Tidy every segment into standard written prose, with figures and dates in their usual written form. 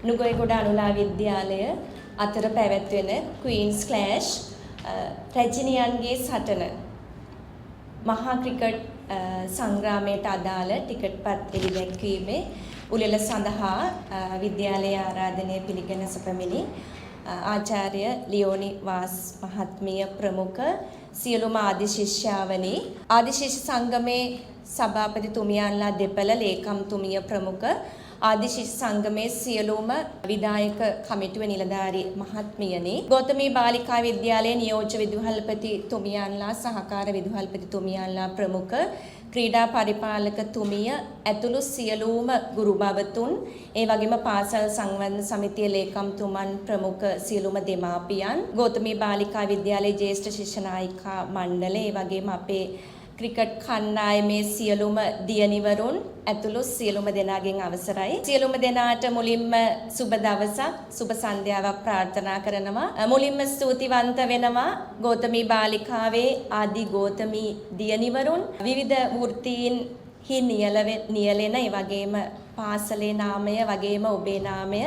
නුගේගොඩ අනුලා විද්‍යාලය අතර පැවැත්වෙන Queen's clash රැජිනියන්ගේ සටන මහා ක්‍රිකට් සංග්‍රාමයට අදාළ ටිකට්පත් එළිදැක්වීමේ උළෙල සඳහා විද්‍යාලයේ ආරාධනය පිළිගෙන සැපමිනි ආචාර්ය ලියෝනි වාස් මහත්මිය ප්‍රමුඛ සියලුම ආදි ශිෂ්‍යාවනි ආදි ශිෂ්‍ය සංගමේ සභාපතිතුමියන්ලා දෙපළ ලේකම්තුමිය ප්‍රමුඛ ආදි ශිෂ්‍ය සංගමේ සියලුම විධායක කමිටුවේ නිලධාරී මහත්මියනි ගෞතමී බාලිකා විද්‍යාලයේ නියෝජ්‍ය විදුහල්පතිතුමියන්ලා සහකාර විදුහල්පතිතුමියන්ලා ප්‍රමුඛ ක්‍රීඩා පරිපාලකතුමිය ඇතුළු සියලුම ගුරු භවතුන් ඒ වගේම පාසල් සංවර්ධන සමිතියේ ලේකම්තුමන් ප්‍රමුඛ සියලුම දෙමාපියන් ගෞතමී බාලිකා විද්‍යාලයේ ජ්‍යෙෂ්ඨ ශිෂ්‍ය නායිකා මණ්ඩලය ඒ වගේම අපේ ක්‍රිකට් කණ්ඩායමේ සියලුම දියණිවරුන් ඇතුළු සියලුම දෙනාගෙන් අවසරයි. සියලුම දෙනාට මුලින්ම සුබ දවසක් සුබ සන්ධ්‍යාවක් ප්‍රාර්ථනා කරනවා. මුලින්ම ස්තුතිවන්ත වෙනවා ගෞතමී බාලිකාවේ ආදි ගෞතමී දියණිවරුන් විවිධ වෘත්තීන්හි නියැලෙන ඒ වගේම පාසලේ නාමය වගේම ඔබේ නාමය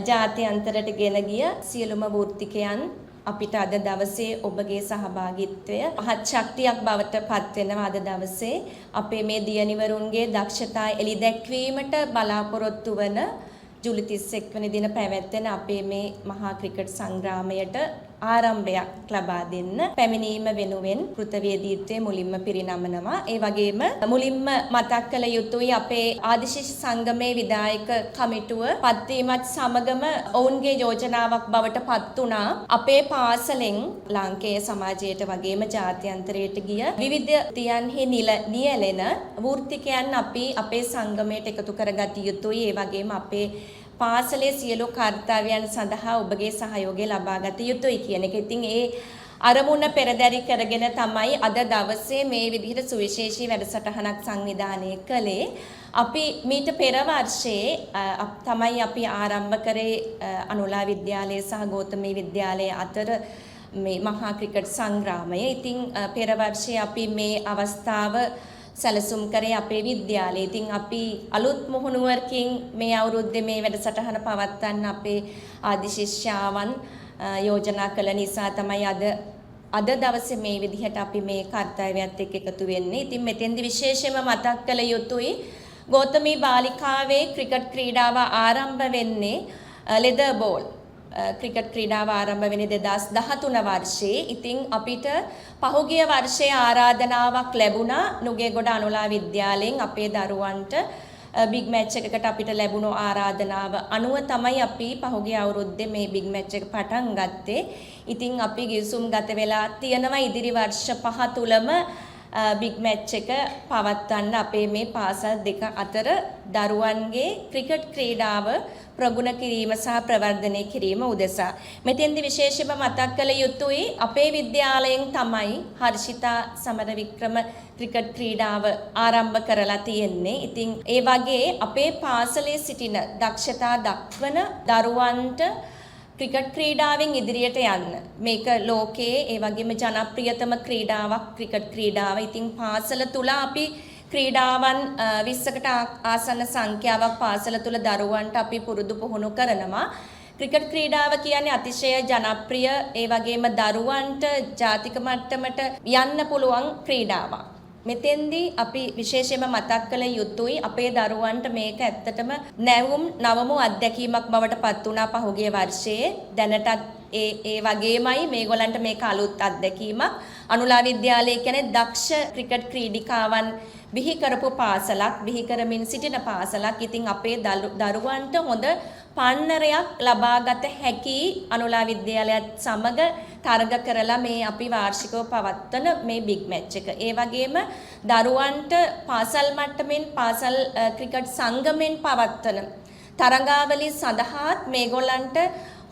ජාත්‍යන්තරයට ගෙන ගිය සියලුම වෘත්තිකයන් අපිට අද දවසේ ඔබගේ සහභාගීත්වය මහත් ශක්තියක් බවට පත් වෙනවා. අද දවසේ අපේ මේ දියණිවරුන්ගේ දක්ෂතා එළි දැක්වීමට බලාපොරොත්තු වන ජූලි 31 වෙනි දින පැවැත්වෙන අපේ මේ මහා ක්‍රිකට් සංග්‍රාමයට ආරම්භයක් ලබා දෙන්න පැමිණීම වෙනුවෙන් කෘතවේදීත්වයේ මුලින්ම පිරිනමනවා. ඒ වගේම මුලින්ම මතක් කළ යුතුයි අපේ ආදිශිෂ්‍ය සංගමේ විධායක කමිටුව පත්වීමත් සමගම ඔවුන්ගේ යෝජනාවක් බවට පත් වුණා. අපේ පාසලෙන් ලාංකේය සමාජයට වගේම ජාත්‍යන්තරයට ගිය විවිධ තියන්හි නියැලෙන වෘත්තිකයන් අපි අපේ සංගමයට එකතු කරගත යුතුයි. ඒ වගේම අපේ පාසලේ සියලු කාර්යයන් සඳහා ඔබගේ සහයෝගය ලබා ගත යුතුයි කියන එක. ඉතින් ඒ අරමුණ පෙරදරි කරගෙන තමයි අද දවසේ මේ විදිහට සුවිශේෂී වැඩසටහනක් සංවිධානය කළේ. අපි මීට පෙර වර්ෂයේ තමයි අපි ආරම්භ කරේ අනුලා විද්‍යාලය සහ ගෞතමී විද්‍යාලය අතර මේ මහා ක්‍රිකට් සංග්‍රාමය. ඉතින් පෙර වර්ෂයේ අපි මේ අවස්ථාව සැලසුම් කරේ අපේ විද්‍යාලයේ. ඉතින් අපි අලුත් මුහුණුවරකින් මේ අවුරුද්දේ මේ වැඩසටහන පවත්වන්න අපේ ආදි ශිෂ්‍යාවන් යෝජනා කළ නිසා තමයි අද දවසේ මේ විදිහට අපි මේ කාර්යයත් එක්ක එකතු වෙන්නේ. ඉතින් මෙතෙන්දි විශේෂයෙන්ම මතක් කළ යුතුයි ගෞතමී බාලිකාවේ ක්‍රිකට් ක්‍රීඩාව ආරම්භ වෙන්නේ ලෙදර් බෝල් ක්‍රිකට් ක්‍රීඩාව ආරම්භ වෙන්නේ 2013 වර්ෂයේ. ඉතින් අපිට පහුගිය වර්ෂයේ ආරාධනාවක් ලැබුණා නුගේගොඩ අනුලා විද්‍යාලයෙන් අපේ දරුවන්ට බිග් මැච් එකකට අපිට ලැබුණු ආරාධනාව අනුව තමයි අපි පහුගිය අවුරුද්දේ මේ බිග් මැච් එක පටන් ගත්තේ. ඉතින් අපි ගිවිසුම් ගත වෙලා තියෙනවා ඉදිරි වර්ෂ 5 තුලම බිග් මැච් එක පවත්වන්න අපේ මේ පාසල් දෙක අතර දරුවන්ගේ ක්‍රිකට් ක්‍රීඩාව ප්‍රගුණ කිරීම සහ ප්‍රවර්ධනය කිරීම උදෙසා. මෙතෙන්දි විශේෂයෙන්ම මතක් කළ යුතුයි අපේ විද්‍යාලයෙන් තමයි හර්ෂිතා සමරවික්‍රම ක්‍රිකට් ක්‍රීඩාව ආරම්භ කරලා තියෙන්නේ. ඉතින් ඒ වගේ අපේ පාසලේ සිටින දක්ෂතා දක්වන දරුවන්ට ක්‍රිකට් ක්‍රීඩාවෙන් ඉදිරියට යන්න. මේක ලෝකයේ ඒ වගේම ජනප්‍රියතම ක්‍රීඩාවක් ක්‍රිකට් ක්‍රීඩාව. ඉතින් පාසල තුල අපි ක්‍රීඩාවන් 20කට ආසන්න සංඛ්‍යාවක් පාසල තුල දරුවන්ට අපි පුරුදු පුහුණු කරනවා. ක්‍රිකට් ක්‍රීඩාව කියන්නේ අතිශය ජනප්‍රිය ඒ වගේම දරුවන්ට ජාතික මට්ටමට යන්න පුළුවන් ක්‍රීඩාවක්. මෙතෙන්දී අපි විශේෂයෙන්ම මතක් කළ යුතුයි අපේ දරුවන්ට මේක ඇත්තටම නවමු අත්දැකීමක් බවට පත් වුණා පහුගිය වර්ෂයේ. දැනටත් ඒ වගේමයි මේගොල්ලන්ට මේක අලුත් අත්දැකීමක්. අනුලා විද්‍යාලය කියන්නේ දක්ෂ ක්‍රිකට් ක්‍රීඩිකාවන් බිහි කරපු පාසලක්, බිහි කරමින් සිටින පාසලක්. ඉතින් අපේ දරුවන්ට හොඳ පන්නරයක් ලබාගත හැකි අනුලා විද්‍යාලයත් සමග තරග කරලා මේ අපි වාර්ෂිකව පවත්වන මේ බිග් මැච් එක. ඒ වගේම දරුවන්ට පාසල් මට්ටමින් පාසල් ක්‍රිකට් සංගමෙන් පවත්වන තරගාවලි සඳහාත් මේගොල්ලන්ට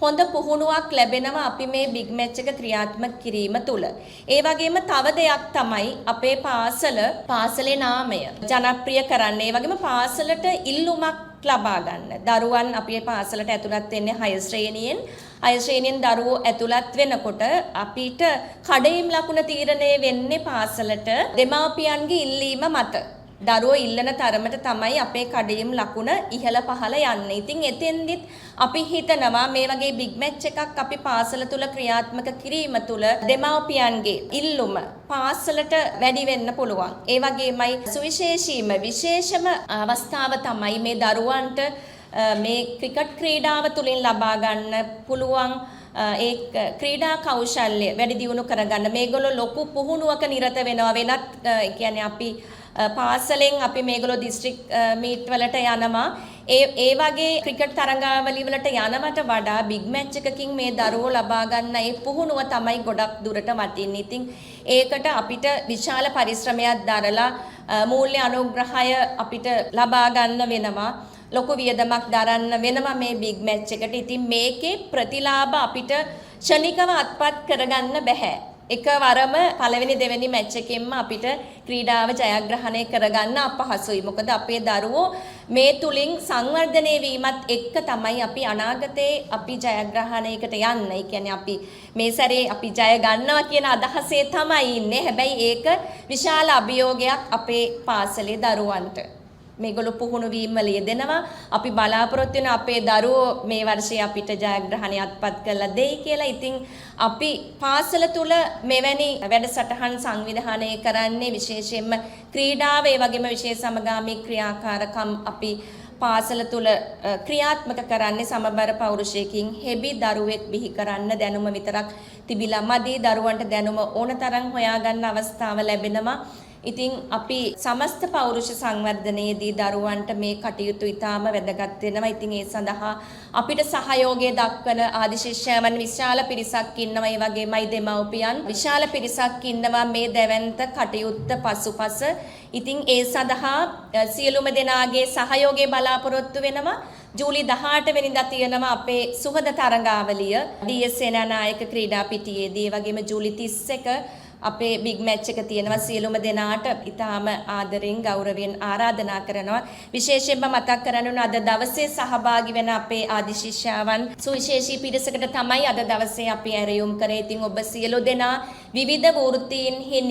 හොඳ පුහුණුවක් ලැබෙනවා අපි මේ බිග් මැච් එක ක්‍රියාත්මක කිරීම තුල. ඒ වගේම තව දෙයක් තමයි අපේ පාසලේ නාමය ජනප්‍රිය කරන්න. ඒ වගේම පාසලට ඉල්ලුමක් ලබා ගන්න. දරුවන් අපේ පාසලට ඇතුළත් වෙන්නේ 6 ශ්‍රේණියෙන්. 6 ශ්‍රේණියෙන් දරුවෝ ඇතුළත් වෙනකොට අපිට කඩයිම් ලකුණ තීරණය වෙන්නේ පාසලට දෙමාපියන්ගේ ඉල්ලීම මත. දරුවෝ ඉල්ලන තරමට තමයි අපේ කඩේම් ලකුණ ඉහළ පහළ යන්නේ. ඉතින් එතෙන්දිත් අපි හිතනවා මේ වගේ බිග් මැච් එකක් අපි පාසල තුල ක්‍රියාත්මක කිරීම තුල දෙමව්පියන්ගේ ඉල්ලුම පාසලට වැඩි වෙන්න පුළුවන්. ඒ වගේමයි සුවිශේෂීම විශේෂම අවස්ථාව තමයි මේ දරුවන්ට මේ ක්‍රිකට් ක්‍රීඩාව තුලින් ලබා ගන්න පුළුවන් ඒ ක්‍රීඩා කෞශල්‍ය වැඩි දියුණු කරගන්න මේගොල්ලෝ ලොකු පුහුණුවක නිරත වෙනවා. වෙනත් කියන්නේ අපි පාසලෙන් අපි මේගොල්ලෝ දිස්ත්‍රික් මීට් වලට යනවා. ඒ වගේ ක්‍රිකට් තරඟාවලි වලට යනවට වඩා බිග් මැච් එකකින් මේ දරුවෝ ලබා ගන්න ඒ පුහුණුව තමයි ගොඩක් දුරට වටින්නේ. ඉතින් ඒකට අපිට විශාල පරිශ්‍රමයක් දරලා මූල්‍ය අනුග්‍රහය අපිට ලබා ගන්න වෙනවා. ලොකු වියදමක් දරන්න වෙනවා මේ බිග් මැච් එකට. ඉතින් මේකේ ප්‍රතිලාභ අපිට ක්ෂණිකව අත්පත් කරගන්න බෑ. එකවරම පළවෙනි දෙවෙනි මැච් එකෙන්ම අපිට ක්‍රීඩාව ජයග්‍රහණය කරගන්න අපහසුයි. මොකද අපේ දරුවෝ මේ තුලින් සංවර්ධනය වීමත් එක්ක තමයි අපි අනාගතේ අපි ජයග්‍රහණයකට යන්න. ඒ කියන්නේ අපි මේ සැරේ අපි ජය ගන්නවා කියන අදහසේ තමයි ඉන්නේ. හැබැයි ඒක විශාල අභියෝගයක් අපේ පාසලේ දරුවන්ට. මේගොල්ලෝ පුහුණු වීම වල යෙදෙනවා. අපි බලාපොරොත්තු වෙන අපේ දරුවෝ මේ වර්ෂයේ අපිට ජයග්‍රහණය අත්පත් කරලා දෙයි කියලා. ඉතින් අපි පාසල තුල මෙවැනි වැඩසටහන් සංවිධානය කරන්නේ විශේෂයෙන්ම ක්‍රීඩාව ඒ වගේම විශේෂ සමගාමී ක්‍රියාකාරකම් අපි පාසල තුල ක්‍රියාත්මක කරන්නේ සමබර පෞරුෂයකින් හෙබි දරුවෙක් බිහි කරන්න දැනුම විතරක් තිබිලා මදි. දරුවන්ට දැනුම ඕනතරම් හොයාගන්න අවස්ථාව ලැබෙනවා. ඉතින් අපි සමස්ත පෞරුෂ සංවර්ධනයේදී දරුවන්ට මේ කටයුතු ඉතාම වැදගත් වෙනවා. ඉතින් ඒ සඳහා අපිට සහයෝගය දක්වන ආදි ශිෂ්‍යයන් විශාල පිරිසක් ඉන්නවා. ඒ වගේමයි දෙමව්පියන් විශාල පිරිසක් ඉන්නවා මේ දැවැන්ත කටයුත්ත පසුපස. ඉතින් ඒ සඳහා සියලුම දෙනාගේ සහයෝගය බලාපොරොත්තු වෙනවා. ජූලි 18 වෙනිදා තියෙනවා අපේ සුහද තරඟාවලිය DS සේනානායක ක්‍රීඩා පිටියේදී. ඒ වගේම ජූලි 31 අපේ බිග් මැච් එක තියෙනවා. සියලුම දෙනාට ඉතාම ආදරෙන් ගෞරවයෙන් ආරාධනා කරනවා. විශේෂයෙන්ම මතක් කරන්න අද දවසේ සහභාගී වෙන අපේ ආදි ශිෂ්‍යාවන් සුවිශේෂී පිරිසකට තමයි අද දවසේ අපි ඇරයුම් කරේ. ඉතින් ඔබ සියලු දෙනා විවිධ වෘත්තීන්හි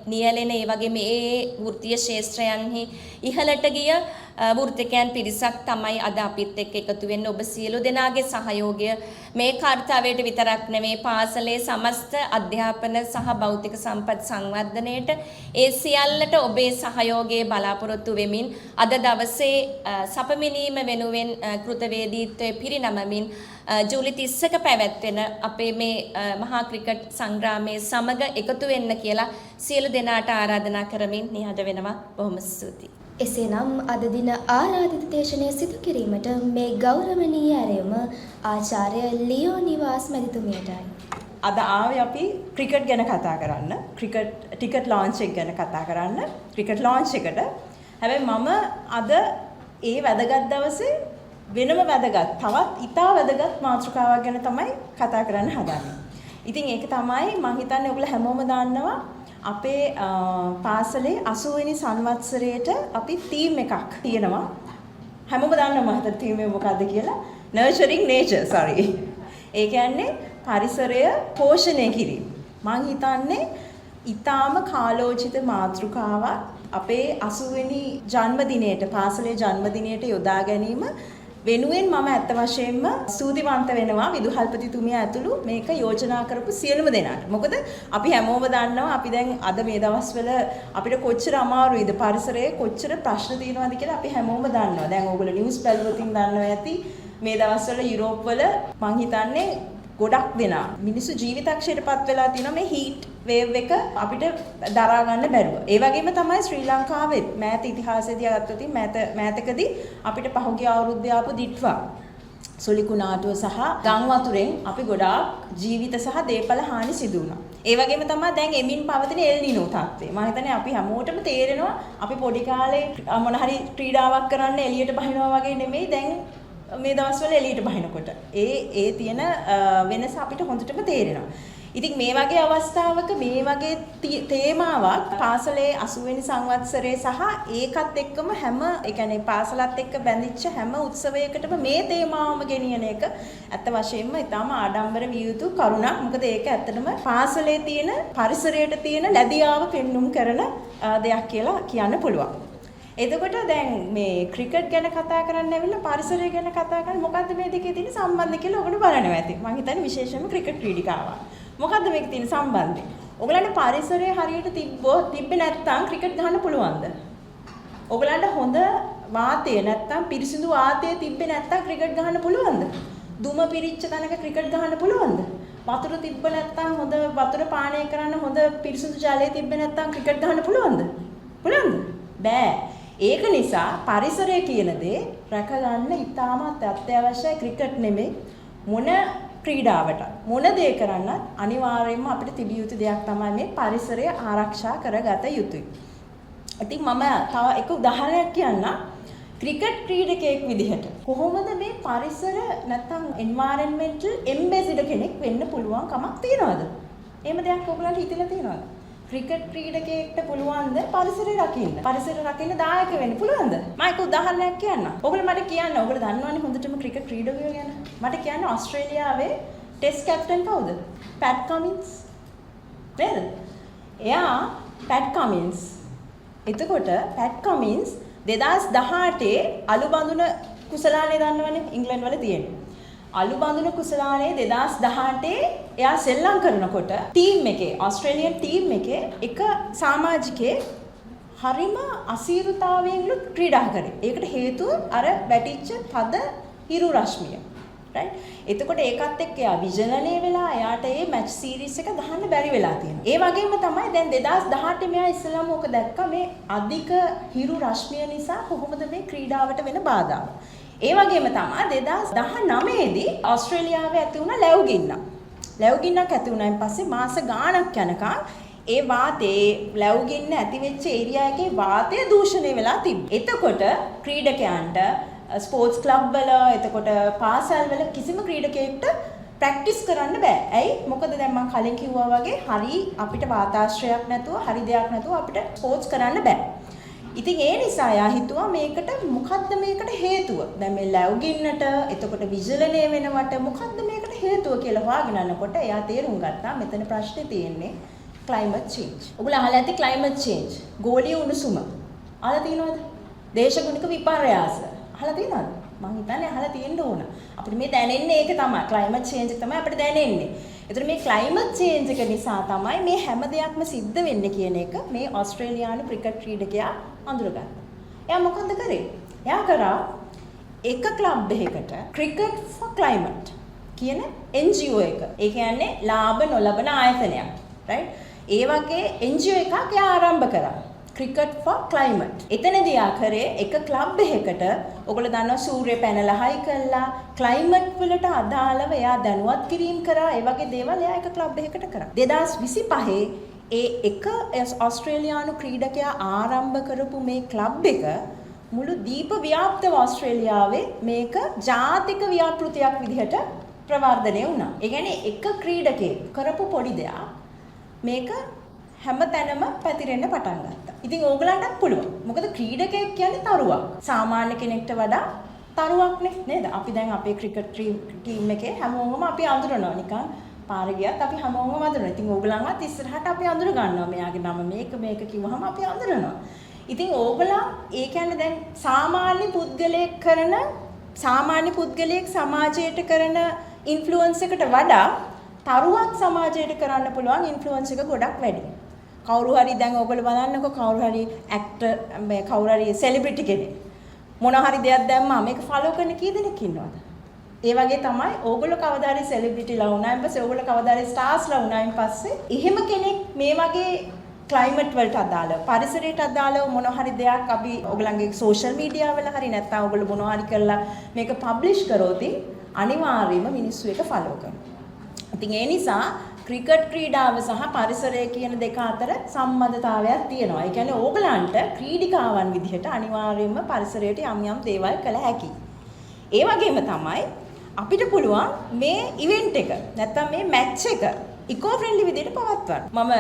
නියැලෙන ඒ වගේ මේ වෘත්තීය ශාස්ත්‍රයන්හි ඉහළට ගිය වෘත්තිකයන් පිරිසක් තමයි අද අපිත් එක්ක එකතු වෙන්නේ. ඔබ සියලු දෙනාගේ සහයෝගය මේ කාර්යයට විතරක් නෙමේ පාසලේ සමස්ත අධ්‍යාපන සහ භෞතික සම්පත් සංවර්ධනයට ඒ සියල්ලට ඔබේ සහයෝගය බලාපොරොත්තු වෙමින් අද දවසේ සපමිනීම වෙනුවෙන් කෘතවේදීත්වයේ පිරිනමමින් ජූලි 30ක පැවැත්වෙන අපේ මේ මහා ක්‍රිකට් සංග්‍රාමයේ සමග එකතු වෙන්න කියලා සියලු දෙනාට ආරාධනා කරමින් නිහඬ වෙනවා. බොහොම ස්තුතියි. එසේනම් අද දින ආරාධිත දේශනය සිදු කිරීමට මේ ගෞරවනීය ඇරයුම ආචාර්ය ලියෝ නිවාස් මැතිතුමියටයි. අද ආවේ අපි ක්‍රිකට් ගැන කතා කරන්න. ටිකට් ලොන්ච් එක ගැන කතා කරන්න. ක්‍රිකට් ලොන්ච් එකට. හැබැයි මම අද ඒ වැදගත් දවසේ වෙනම වැදගත් තවත් ඉතා වැදගත් මාතෘකාවක් ගැන තමයි කතා කරන්න හදන්නේ. ඉතින් ඒක තමයි මම හිතන්නේ ඔයගොල්ලෝ හැමෝම දන්නවා අපේ පාසලේ 80 වෙනි සංවත්සරයේට අපි තීම් එකක් තියෙනවා. හැමෝම දන්නවා මම හිතන්නේ තීම් එක මොකක්ද කියලා. Nurturing nature, sorry. ඒ කියන්නේ පරිසරය පෝෂණය කිරීම. මම හිතන්නේ ඊටාම කාලෝචිත මාතෘකාවක් අපේ 80 වෙනි ජන්මදිනයට පාසලේ ජන්මදිනයට යොදා ගැනීම වෙනුවෙන් මම ඇත්ත වශයෙන්ම ස්තුතිවන්ත වෙනවා විදුහල්පතිතුමිය ඇතුළු මේක යෝජනා කරපු සියලුම දෙනාට. මොකද අපි හැමෝම දන්නවා අපි දැන් අද මේ දවස්වල අපිට කොච්චර අමාරුයිද පරිසරයේ කොච්චර ප්‍රශ්න තියෙනවද කියලා අපි හැමෝම දන්නවා. දැන් ඕගොල්ලෝ නිවුස් බැලුවොතින් දන්නවා ඇති මේ දවස්වල යුරෝප් වල මං හිතන්නේ ගොඩක් දෙනා මිනිස්සු ජීවිතක්ෂයටපත් වෙලා තියෙනවා මේ හීට් වේව් එක අපිට දරා ගන්න බැරුව. ඒ වගේම තමයි ශ්‍රී ලංකාවෙත් මෑත ඉතිහාසයේදී ගත්තොත් මෑතකදී අපිට පහුගිය අවුරුද්දේ ආපු දිට්වා සොලිකුණාටුව සහ ගම් වතුරෙන් අපි ගොඩාක් ජීවිත සහ දේපල හානි සිදු වුණා. ඒ වගේම තමයි දැන් එමින් පවතින එල් නිනෝ තත්ත්වය. මම හිතන්නේ අපි හැමෝටම තේරෙනවා අපි පොඩි කාලේ මොන හරි ක්‍රීඩාවක් කරන්න එළියට බහිනවා වගේ නෙමෙයි දැන් මේ දවස්වල එළියට බහිනකොට ඒ තියෙන වෙනස අපිට හොඳටම තේරෙනවා. ඉතින් මේ වගේ අවස්ථාවක මේ වගේ තේමාවක් පාසලේ 80 වෙනි සංවත්සරයේ සහ ඒකත් එක්කම හැම ඒ කියන්නේ පාසලත් එක්ක බැඳිච්ච හැම උත්සවයකටම මේ තේමාවම ගෙනියන එක ඇත්ත වශයෙන්ම ඊටාම ආඩම්බර විය යුතු කරුණක්. මොකද ඒක ඇත්තටම පාසලේ තියෙන පරිසරයට තියෙන ලැබියාව පෙන්눔 කරන දෙයක් කියලා කියන්න පුළුවන්. එතකොට දැන් මේ ක්‍රිකට් ගැන කතා කරන්න ඇවිල්ලා පරිසරය ගැන කතා කරන මොකද්ද මේ දෙකේ තියෙන සම්බන්ධය කියලා ඔයගොල්ලෝ බලනවා ඇති. මම හිතන්නේ විශේෂයෙන්ම ක්‍රිකට් ක්‍රීඩිකාවා. මොකද්ද මේකේ තියෙන සම්බන්ධය? ඔයගලන්ට පරිසරය හරියට තිබ්බේ නැත්නම් ක්‍රිකට් ගහන්න පුළුවන්ද? ඔයගලන්ට හොඳ වාතය නැත්නම් පිරිසිදු වාතය තිබ්බේ නැත්නම් ක්‍රිකට් ගහන්න පුළුවන්ද? දුම පිරිච්ච තැනක ක්‍රිකට් ගහන්න පුළුවන්ද? වතුර තිබ්බ නැත්නම් හොඳ වතුර පානය කරන්න හොඳ පිරිසිදු ජලය තිබ්බේ නැත්නම් ක්‍රිකට් ගහන්න පුළුවන්ද? පුළුවන්ද? බෑ. ඒක නිසා පරිසරය කියන දේ රැකගන්න ඉතාමත් අත්‍යවශ්‍යයි. ක්‍රිකට් නෙමෙයි මොන ක්‍රීඩාවට මොන දේ කරන්නත් අනිවාර්යයෙන්ම අපිට තිබිය යුතු දෙයක් තමයි මේ පරිසරය ආරක්ෂා කරගත යුතුයි. ඉතින් මම තව එක උදාහරණයක් කියන්නම්. ක්‍රිකට් ක්‍රීඩකයෙක් විදිහට කොහොමද මේ පරිසර නැත්නම් එන්වයරන්මන්ටල් එම්බැසිඩර් කෙනෙක් වෙන්න පුළුවන් කමක් තියනවද? එහෙම දෙයක් ඔයගලන්ට හිතලා තියෙනවද? ක්‍රිකට් ක්‍රීඩකයෙක්ට පුළුවන්ද පරිසරය රකින්න? පරිසරය රකින්න දායක වෙන්න පුළුවන්ද? මම එක උදාහරණයක් කියන්නම්. ඔයගොල්ලෝ මට කියන්න. ඔයගොල්ලෝ දන්නවනේ හොඳටම ක්‍රිකට් ක්‍රීඩකයෝ ගැන. මට කියන්න ඕස්ට්‍රේලියාවේ ටෙස්ට් කැප්ටන් කවුද? Part Cummins. නේද? එයා පැට් කමින්ස්. එතකොට පැට් කමින්ස් 2018 අලු බඳුන කුසලානේ දන්නවනේ ඉංග්‍රීසි වල තියෙන්නේ. අලු බඳුන කුසලානේ 2018 එයා සෙල්ලම් කරනකොට ටීම් එකේ ඕස්ට්‍රේලියන් ටීම් එකේ එක සමාජිකයෙක් හරිම අසීරුතාවයෙන්ලු ක්‍රීඩා කරේ. ඒකට හේතුව අර වැටිච්ච තද හිරු රශ්මිය. right? එතකොට ඒකත් එක්ක එයා විජනනය වෙලා එයාට මේ මැච් සීරීස් එක ගහන්න බැරි වෙලා තියෙනවා. ඒ වගේම තමයි දැන් 2018 මෙයා ඉස්සෙල්ලාම ඕක දැක්කා මේ අධික හිරු රශ්මිය නිසා කොහොමද මේ ක්‍රීඩාවට වෙන බාධාව. ඒ වගේම තමයි 2019 දී ඕස්ට්‍රේලියාවේ ඇති වුණ ලැබුගින්න. ලැබුගින්නක් ඇති වුණායින් පස්සේ මාස ගාණක් යනකම් ඒ වාතයේ ලැබුගින්න ඇති වෙච්ච ඒරියා එකේ වාතය දූෂණය වෙලා තිබ්බා. එතකොට ක්‍රීඩකයන්ට ස්පෝර්ට්ස් ක්ලබ් වල එතකොට පාසල් වල කිසිම ක්‍රීඩකයෙක්ට ප්‍රැක්ටිස් කරන්න බෑ. ඇයි? මොකද දැන් මම කලින් කිව්වා වගේ හරි අපිට වාතාශ්‍රයක් නැතුව හරි දෙයක් නැතුව අපිට ස්පෝර්ට්ස් කරන්න බෑ. ඉතින් ඒ නිසා යා හිතුවා මේකට මොකද්ද මේකට හේතුව? දැන් මේ ලැබුගින්නට එතකොට විජලනය වෙනවට මොකද්ද මේකට හේතුව කියලා හොයාගෙන යනකොට එයා තේරුම් ගත්තා මෙතන ප්‍රශ්නේ තියෙන්නේ climate change. ඔයගොල්ලෝ අහලා ඇති climate change. ගෝලීය උණුසුම. අහලා තියෙනවද? දේශගුණික විපර්යාස. අහලා තියෙනවද? මම හිතන්නේ අහලා තියෙන්න ඕන. අපිට මේ දැනෙන්නේ ඒක තමයි. climate change එක තමයි අපිට දැනෙන්නේ. ඒතර මේ climate change එක නිසා තමයි මේ හැම දෙයක්ම සිද්ධ වෙන්නේ කියන එක මේ ඕස්ට්‍රේලියානු ක්‍රිකට් ක්‍රීඩකයා අඳුරගත්තා. එයා මොකද කරේ? එයා කරා එක ක්ලබ් එකකට Cricket for Climate කියන NGO එක. ඒ කියන්නේ ලාභ නොලබන ආයතනයක්. right? ඒ වගේ NGO එකක් එයා ආරම්භ කරා. Cricket for Climate. එතනදී යා කරේ එක ක්ලබ් එකකට ඔයගොල්ලෝ දන්නවා සූර්ය පැනල හයි කළා ක්ලයිමට් වලට අදාළව එයා දැනුවත් කිරීම කරා. ඒ වගේ දේවල් එයා එක ක්ලබ් එකකට කරා. 2025 ඒ එක ඕස්ට්‍රේලියානු ක්‍රීඩකයා ආරම්භ කරපු මේ ක්ලබ් එක මුළු දීප ව්‍යාප්තව ඕස්ට්‍රේලියාවේ මේක ජාතික ව්‍යාපෘතියක් විදිහට ප්‍රවර්ධනය වුණා. ඒ කියන්නේ එක ක්‍රීඩකයෙක් කරපු පොඩි දෙයක් මේක හැම තැනම පැතිරෙන්න පටන් ගත්තා. ඉතින් ඕගලන්ටත් පුළුවන්. මොකද ක්‍රීඩකයෙක් කියන්නේ තරුවක්. සාමාන්‍ය කෙනෙක්ට වඩා තරුවක්නේ නේද? අපි දැන් අපේ ක්‍රිකට් ටීම් එකේ හැමෝම අපි අඳුරනවා නිකන් පාරේ ගියත් අපි හැමෝම අඳුරනවා. ඉතින් ඕගලන්වත් ඉස්සරහට අපි අඳුර ගන්නවා. මෙයාගේ නම මේක කිව්වහම අපි අඳුරනවා. ඉතින් ඕගලන් ඒ කියන්නේ දැන් සාමාන්‍ය පුද්ගලයෙක් සමාජයට කරන ඉන්ෆ්ලුවන්ස් එකට වඩා තරුවක් සමාජයට කරන්න පුළුවන් ඉන්ෆ්ලුවන්ස් එක ගොඩක් වැඩි. කවුරු හරි දැන් ඔයගොල්ලෝ බලන්නකෝ කවුරු හරි ඇක්ටර් කවුරු හරි සෙලිබ්‍රිටි කෙනෙක් මොන හරි දෙයක් දැම්මා මේක ෆලෝ කරන කී දෙනෙක් ඉන්නවද? ඒ වගේ තමයි ඕගොල්ලෝ කවදා හරි සෙලිබ්‍රිටිලා වුණායින් පස්සේ ඕගොල්ලෝ කවදා හරි ස්ටාර්ස්ලා වුණායින් පස්සේ එහෙම කෙනෙක් මේ වගේ ක්ලයිමට් වලට අදාළව පරිසරයට අදාළව මොන හරි දෙයක් අපි ඕගොල්ලන්ගේ සෝෂල් මීඩියා වල හරි නැත්නම් ඕගොල්ලෝ මොන හරි කරලා මේක පබ්ලිෂ් කරොත් අනිවාර්යයෙන්ම මිනිස්සු ඒක ෆලෝ කරනවා. ඉතින් ඒ නිසා ක්‍රිකට් ක්‍රීඩාව සහ පරිසරය කියන දෙක අතර සම්බන්ධතාවයක් තියෙනවා. ඒ කියන්නේ ඕගලන්ට ක්‍රීඩිකාවන් විදිහට අනිවාර්යයෙන්ම පරිසරයට යම් යම් දේවල් කළ හැකියි. ඒ වගේම තමයි අපිට පුළුවන් මේ ඉවෙන්ට් එක නැත්නම් මේ මැච් එක ඉකෝ ෆ්‍රෙන්ඩලි විදිහට පවත්වන්න. මම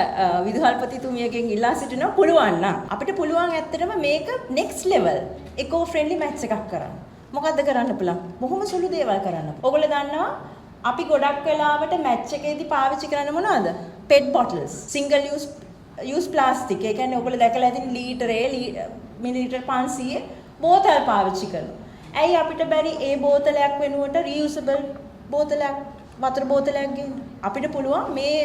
විදුහල්පතිතුමියගෙන් ඉල්ලා සිටිනවා පුළුවන් නම් අපිට පුළුවන් ඇත්තටම මේක next level ඉකෝ ෆ්‍රෙන්ඩලි මැච් එකක් කරන්න. මොකද්ද කරන්න පුළුවන්? බොහොම සුළු දේවල් කරන්න. ඔයගොල්ලෝ දන්නවා අපි ගොඩක් වෙලාවට මැච් එකේදී පාවිච්චි කරන මොනවද? Pet bottles, single use plastic. ඒ කියන්නේ ඔයගොල්ලෝ දැකලා ඇතින් ලීටරේ මිලිලිටර් 500 බෝතල් පාවිච්චි කරනවා. ඇයි අපිට බැරි ඒ බෝතලයක් වෙනුවට රියුසබල් බෝතලයක් වතුර බෝතලයක් ගන්න? අපිට පුළුවන් මේ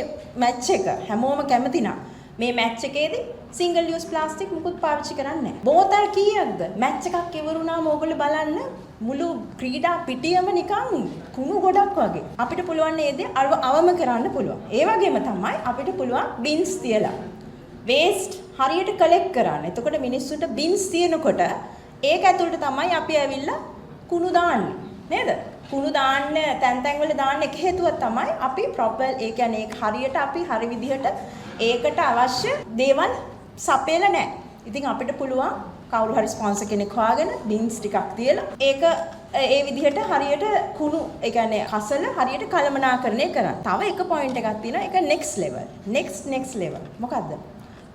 මැච් එක හැමෝම කැමති නම් මේ මැච් එකේදී සිංගල් යූස් ප්ලාස්ටික් මුකුත් පාවිච්චි කරන්නේ නැහැ. බෝතල් කීයක්ද? මැච් එකක් ඉවරුණාම ඕගොල්ලෝ බලන්න මුළු ක්‍රීඩා පිටියම නිකන් කුණු ගොඩක් වගේ. අපිට පුළුවන් නේද අවම කරන්න පුළුවන්. ඒ වගේම තමයි අපිට පුළුවන් බින්ස් තියලා වේස්ට් හරියට කලෙක්ට් කරන්න. එතකොට මිනිස්සුන්ට බින්ස් තියෙනකොට ඒක ඇතුළට තමයි අපි ඇවිල්ලා කුණු දාන්නේ. නේද? කුණු දාන්න තැන් වල දාන්න එක හේතුවක් තමයි අපි ප්‍රොපර් ඒ කියන්නේ ඒක හරියට අපි හරි විදිහට ඒකට අවශ්‍ය දේවල් සපයලා නැහැ. ඉතින් අපිට පුළුවන් කවුරු හරි ස්පොන්සර් කෙනෙක් හොයාගෙන බින්ස් ටිකක් තියලා ඒක ඒ විදිහට හරියට කුණු ඒ කියන්නේ කසල හරියට කළමනාකරණය කරන්න. තව එක පොයින්ට් එකක් තියෙනවා. ඒක next level. next level. මොකද්ද?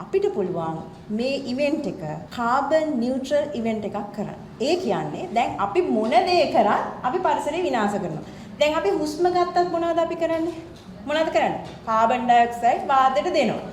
අපිට පුළුවන් මේ ඉවෙන්ට් එක කාබන් නියුට්‍රල් ඉවෙන්ට් එකක් කරන්න. ඒ කියන්නේ දැන් අපි මොන දේ කරත් අපි පරිසරය විනාශ කරනවා. දැන් අපි හුස්ම ගත්තත් මොනවද අපි කරන්නේ? මොනවද කරන්නේ? කාබන් ඩයොක්සයිඩ් වාතයට දෙනවා.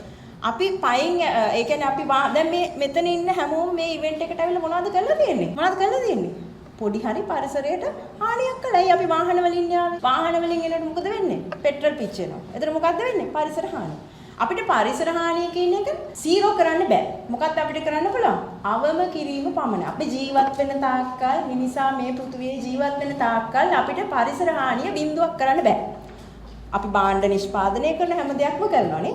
අපි පයින් ඒ කියන්නේ අපි දැන් මේ මෙතන ඉන්න හැමෝම මේ ඉවෙන්ට් එකට ඇවිල්ලා මොනවද කරලා තියෙන්නේ? මොනවද කරලා තියෙන්නේ? පොඩි හරි පරිසරයට හානියක් කළා. අපි වාහන වලින් යාවේ. වාහන වලින් එනකොට මොකද වෙන්නේ? පෙට්‍රල් පිච්චෙනවා. එතන මොකද්ද වෙන්නේ? පරිසර හානිය. අපිට පරිසර හානිය කියන එක සීරෝ කරන්න බෑ. මොකක්ද අපිට කරන්න පුළුවන්? අවම කිරීම පමණයි. අපි ජීවත් වෙන තාක්කල් මිනිසා මේ පෘථිවියේ ජීවත් වෙන තාක්කල් අපිට පරිසර හානිය බිඳුවක් කරන්න බෑ. අපි භාණ්ඩ නිෂ්පාදනය කරන හැම දෙයක්ම කරනවානේ.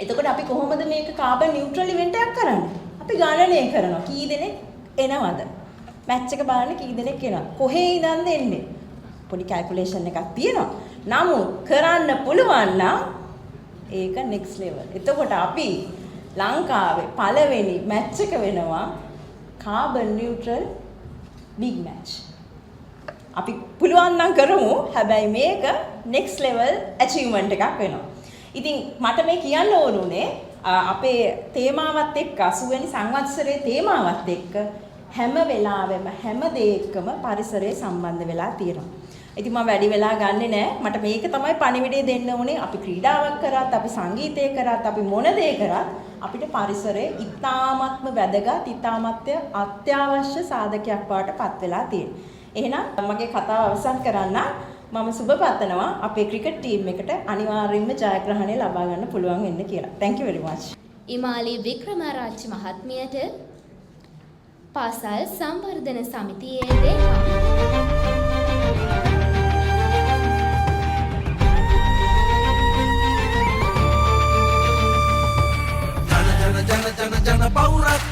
එතකොට අපි කොහොමද මේක කාබන් නියුට්‍රල් ඉවෙන්ට් එකක් කරන්නේ? අපි ගණනය කරනවා. කී දෙනෙක් එනවද? මැච් එක බලන්න කී දෙනෙක් එනවද? කොහේ ඉඳන්ද එන්නේ? පොඩි කැල්කියුලේෂන් එකක් තියෙනවා. නමුත් කරන්න පුළුවන් නම් ඒක next level. එතකොට අපි ලංකාවේ පළවෙනි මැච් එක වෙනවා කාබන් නියුට්‍රල් big match. අපි පුළුවන් නම් කරමු. හැබැයි මේක next level achievement එකක් වෙනවා. ඉතින් මට මේ කියන්න ඕනුනේ අපේ තේමාවත් එක්ක 80 වෙනි සංවත්සරයේ තේමාවත් එක්ක හැම වෙලාවෙම හැම දෙයකම පරිසරය සම්බන්ධ වෙලා තියෙනවා. ඉතින් මම වැඩි වෙලා ගන්නෙ නෑ. මට මේක තමයි පණිවිඩය දෙන්න ඕනේ. අපි ක්‍රීඩාවක් කරත්, අපි සංගීතය කරත්, අපි මොන දේ කරත් අපිට පරිසරය ඉතාමත්ම වැදගත්, ඉතාමත්ම අත්‍යවශ්‍ය සාධකයක් බවට පත් වෙලා තියෙනවා. එහෙනම් මගේ කතාව අවසන් කරන්න මම සුබ පතනවා අපේ ක්‍රිකට් ටීම් එකට අනිවාර්යයෙන්ම ජයග්‍රහණය ලබා ගන්න පුළුවන් වෙන්න කියලා. Thank you very much. Imali Wickramarachchi මහත්මියට පාසල් සංවර්ධන සමිතියේ ලේකම් ජන පවුරක්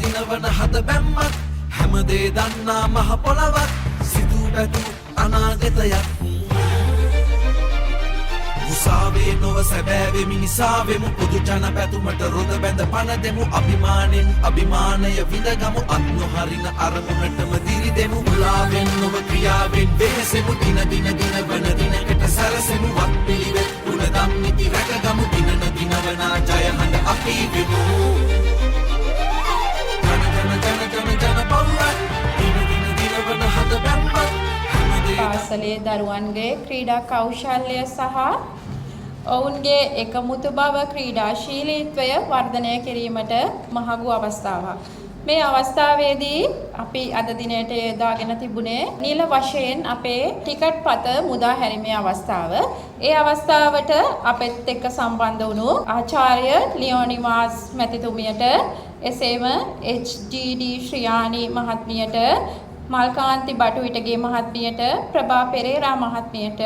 දින වන හද බැම්මක් හැමදේ දන්නා මහ පොළවක් සිදු පැතු අනාගතයක් උසාවේ නොව සැබෑවෙ මිනිසාවෙමු පොදු ජන පැතුමට රොද බැඳ පන දෙමු අභිමානෙන් අභිමානය විඳගමු අත් නොහරින අරමුණටම දිරි දෙමු මුලාවෙන් නොව ක්‍රියාවෙන් වෙහෙසෙමු දින වන දිනකට සැරසෙමු වත් පිළිවෙත් ගුණදම් නිති රැකගමු දිනවනා ජය හඬ අපි වෙමු ජන පවුරක් දින වන හද බැම්මක් පාසලේ දරුවන්ගේ ක්‍රීඩා කෞශල්‍ය සහ ඔවුන්ගේ එකමුතු බව ක්‍රීඩාශීලීත්වය වර්ධනය කිරීමට මහඟු අවස්ථාවක්. මේ අවස්ථාවේදී අපි අද දිනයට යොදාගෙන තිබුණේ නිල වශයෙන් අපේ ටිකට් පත මුදා හැරීමේ අවස්ථාව. ඒ අවස්ථාවට අපෙත් එක්ක සම්බන්ධ වුණු ආචාර්ය ලියෝනිමාස් මැතිතුමියට, එසේම HDD ශ්‍රියානි මහත්මියට, මල්කාන්ති බටුවිටගේ මහත්මියට, ප්‍රභා පෙරේරා මහත්මියට,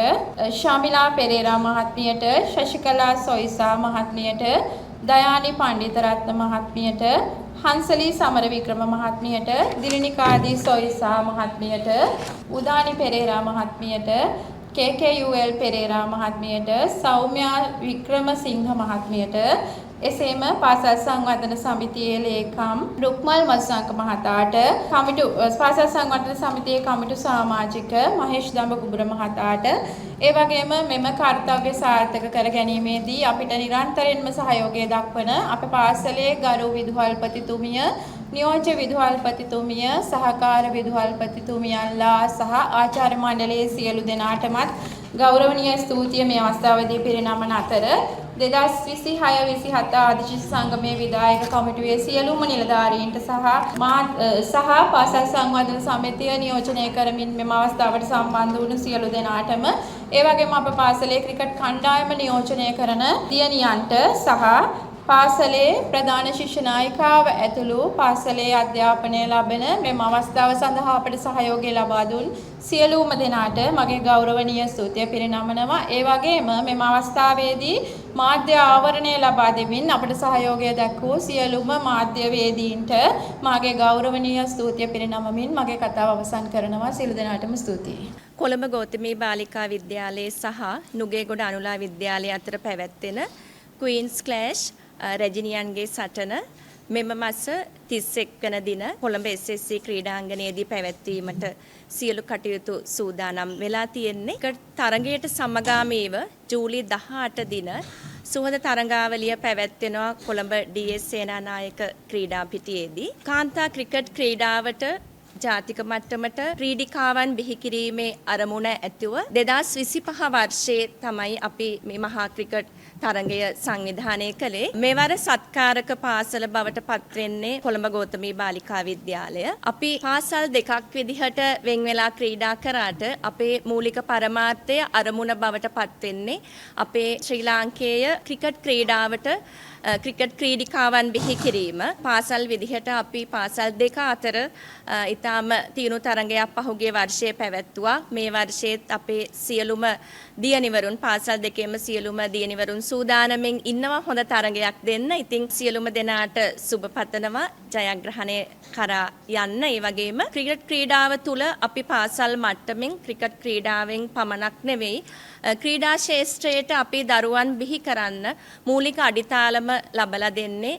ශාමිලා පෙරේරා මහත්මියට, ශශිකලා සොයිසා මහත්මියට, දයානි පණ්ඩිතරත්න මහත්මියට, හංසලී සමරවික්‍රම මහත්මියට, දිලිනිකාදී සොයිසා මහත්මියට, උදානි පෙරේරා මහත්මියට, KKUL පෙරේරා මහත්මියට, සෞම්‍යා වික්‍රමසිංහ මහත්මියට, එසේම පාසල් සංවර්ධන සමිතියේ ලේකම් රුක්මල් මසංක මහතාට, පාසල් සංවර්ධන සමිතියේ කමිටු සමාජික මහේෂ් දඹකුඹුර මහතාට, ඒ වගේම මෙම කාර්යය සාර්ථක කර ගැනීමේදී අපිට නිරන්තරයෙන්ම සහයෝගය දක්වන අපේ පාසලේ ගරු විදුහල්පතිතුමිය, නියෝජ්‍ය විදුහල්පතිතුමිය, සහකාර විදුහල්පතිතුමියන්ලා සහ ආචාර්ය මණ්ඩලයේ සියලු දෙනාටමත් ගෞරවනීය ස්තුතිය මේ අවස්ථාවේදී පිරිනමන අතර 2026-27 ආදිශිෂ්‍ය සංගමයේ විධායක කමිටුවේ සියලුම නිලධාරීන්ට සහ පාසල් සංවර්ධන සමිතිය නියෝජනය කරමින් මෙම අවස්ථාවට සම්බන්ධ වුණු සියලු දෙනාටම ඒ වගේම අප පාසලේ ක්‍රිකට් කණ්ඩායම නියෝජනය කරන දියණියන්ට සහ පාසලේ ප්‍රධාන ශිෂ්‍ය නායිකාව ඇතුළු පාසලේ අධ්‍යාපනය ලබන මෙම අවස්ථාව සඳහා අපට සහයෝගය ලබා දුන් සියලුම දෙනාට මගේ ගෞරවනීය ස්තුතිය පිරිනමනවා. ඒ වගේම මෙම අවස්ථාවේදී මාධ්‍ය ආවරණය ලබා දෙමින් අපට සහයෝගය දක්වූ සියලුම මාධ්‍යවේදීන්ට මගේ ගෞරවනීය ස්තුතිය පිරිනමමින් මගේ කතාව අවසන් කරනවා. සියලු දෙනාටම ස්තුතියි. කොළඹ ගෞතමී බාලිකා විද්‍යාලයේ සහ නුගේගොඩ අනුලා විද්‍යාලය අතර පැවැත්වෙන ක්වීන්ස් ක්ලෑෂ් රැජිනියන්ගේ සටන මෙම මාස 31 වන දින කොළඹ SSC ක්‍රීඩාංගණයේදී පැවැත්වීමට සියලු කටයුතු සූදානම් වෙලා තියෙන්නේ. තරගයට සමගාමීව ජූලි 18 දින සුහද තරගාවලිය පැවැත්වෙනවා කොළඹ DS සේනානායක ක්‍රීඩා පිටියේදී. කාන්තා ක්‍රිකට් ක්‍රීඩාවට ජාතික මට්ටමට ක්‍රීඩිකාවන් බිහි කිරීමේ අරමුණ ඇතුව 2025 වර්ෂයේ තමයි අපි මේ මහා ක්‍රිකට් තරගය සංවිධානය කළේ. මෙවර සත්කාරක පාසල බවට පත්වෙන්නේ කොළඹ ගෞතමී බාලිකා විද්‍යාලය. අපි පාසල් දෙකක් විදිහට වෙන් වෙලා ක්‍රීඩා කරාට අපේ මූලික පරමාර්ථය අරමුණ බවට පත්වෙන්නේ අපේ ශ්‍රී ලාංකේය ක්‍රිකට් ක්‍රීඩාවට ක්‍රිකට් ක්‍රීඩිකාවන් බිහි කිරීම. පාසල් විදිහට අපි පාසල් දෙක අතර ඊටාම තියුණු තරගයක් පහුගිය වර්ෂයේ පැවැත්තුවා. මේ වර්ෂයේත් අපේ සියලුම දියණිවරුන් පාසල් දෙකේම සියලුම දියණිවරුන් සූදානමින් ඉන්නවා හොඳ තරගයක් දෙන්න. ඉතින් සියලුම දෙනාට සුබ පතනවා ජයග්‍රහණය කරා යන්න. ඒ වගේම ක්‍රිකට් ක්‍රීඩාව තුළ අපි පාසල් මට්ටමින් ක්‍රිකට් ක්‍රීඩාවෙන් පමණක් නෙවෙයි ක්‍රීඩා ශාස්ත්‍රයට අපි දරුවන් බිහි කරන්න මූලික අඩිතාලම ලබලා දෙන්නේ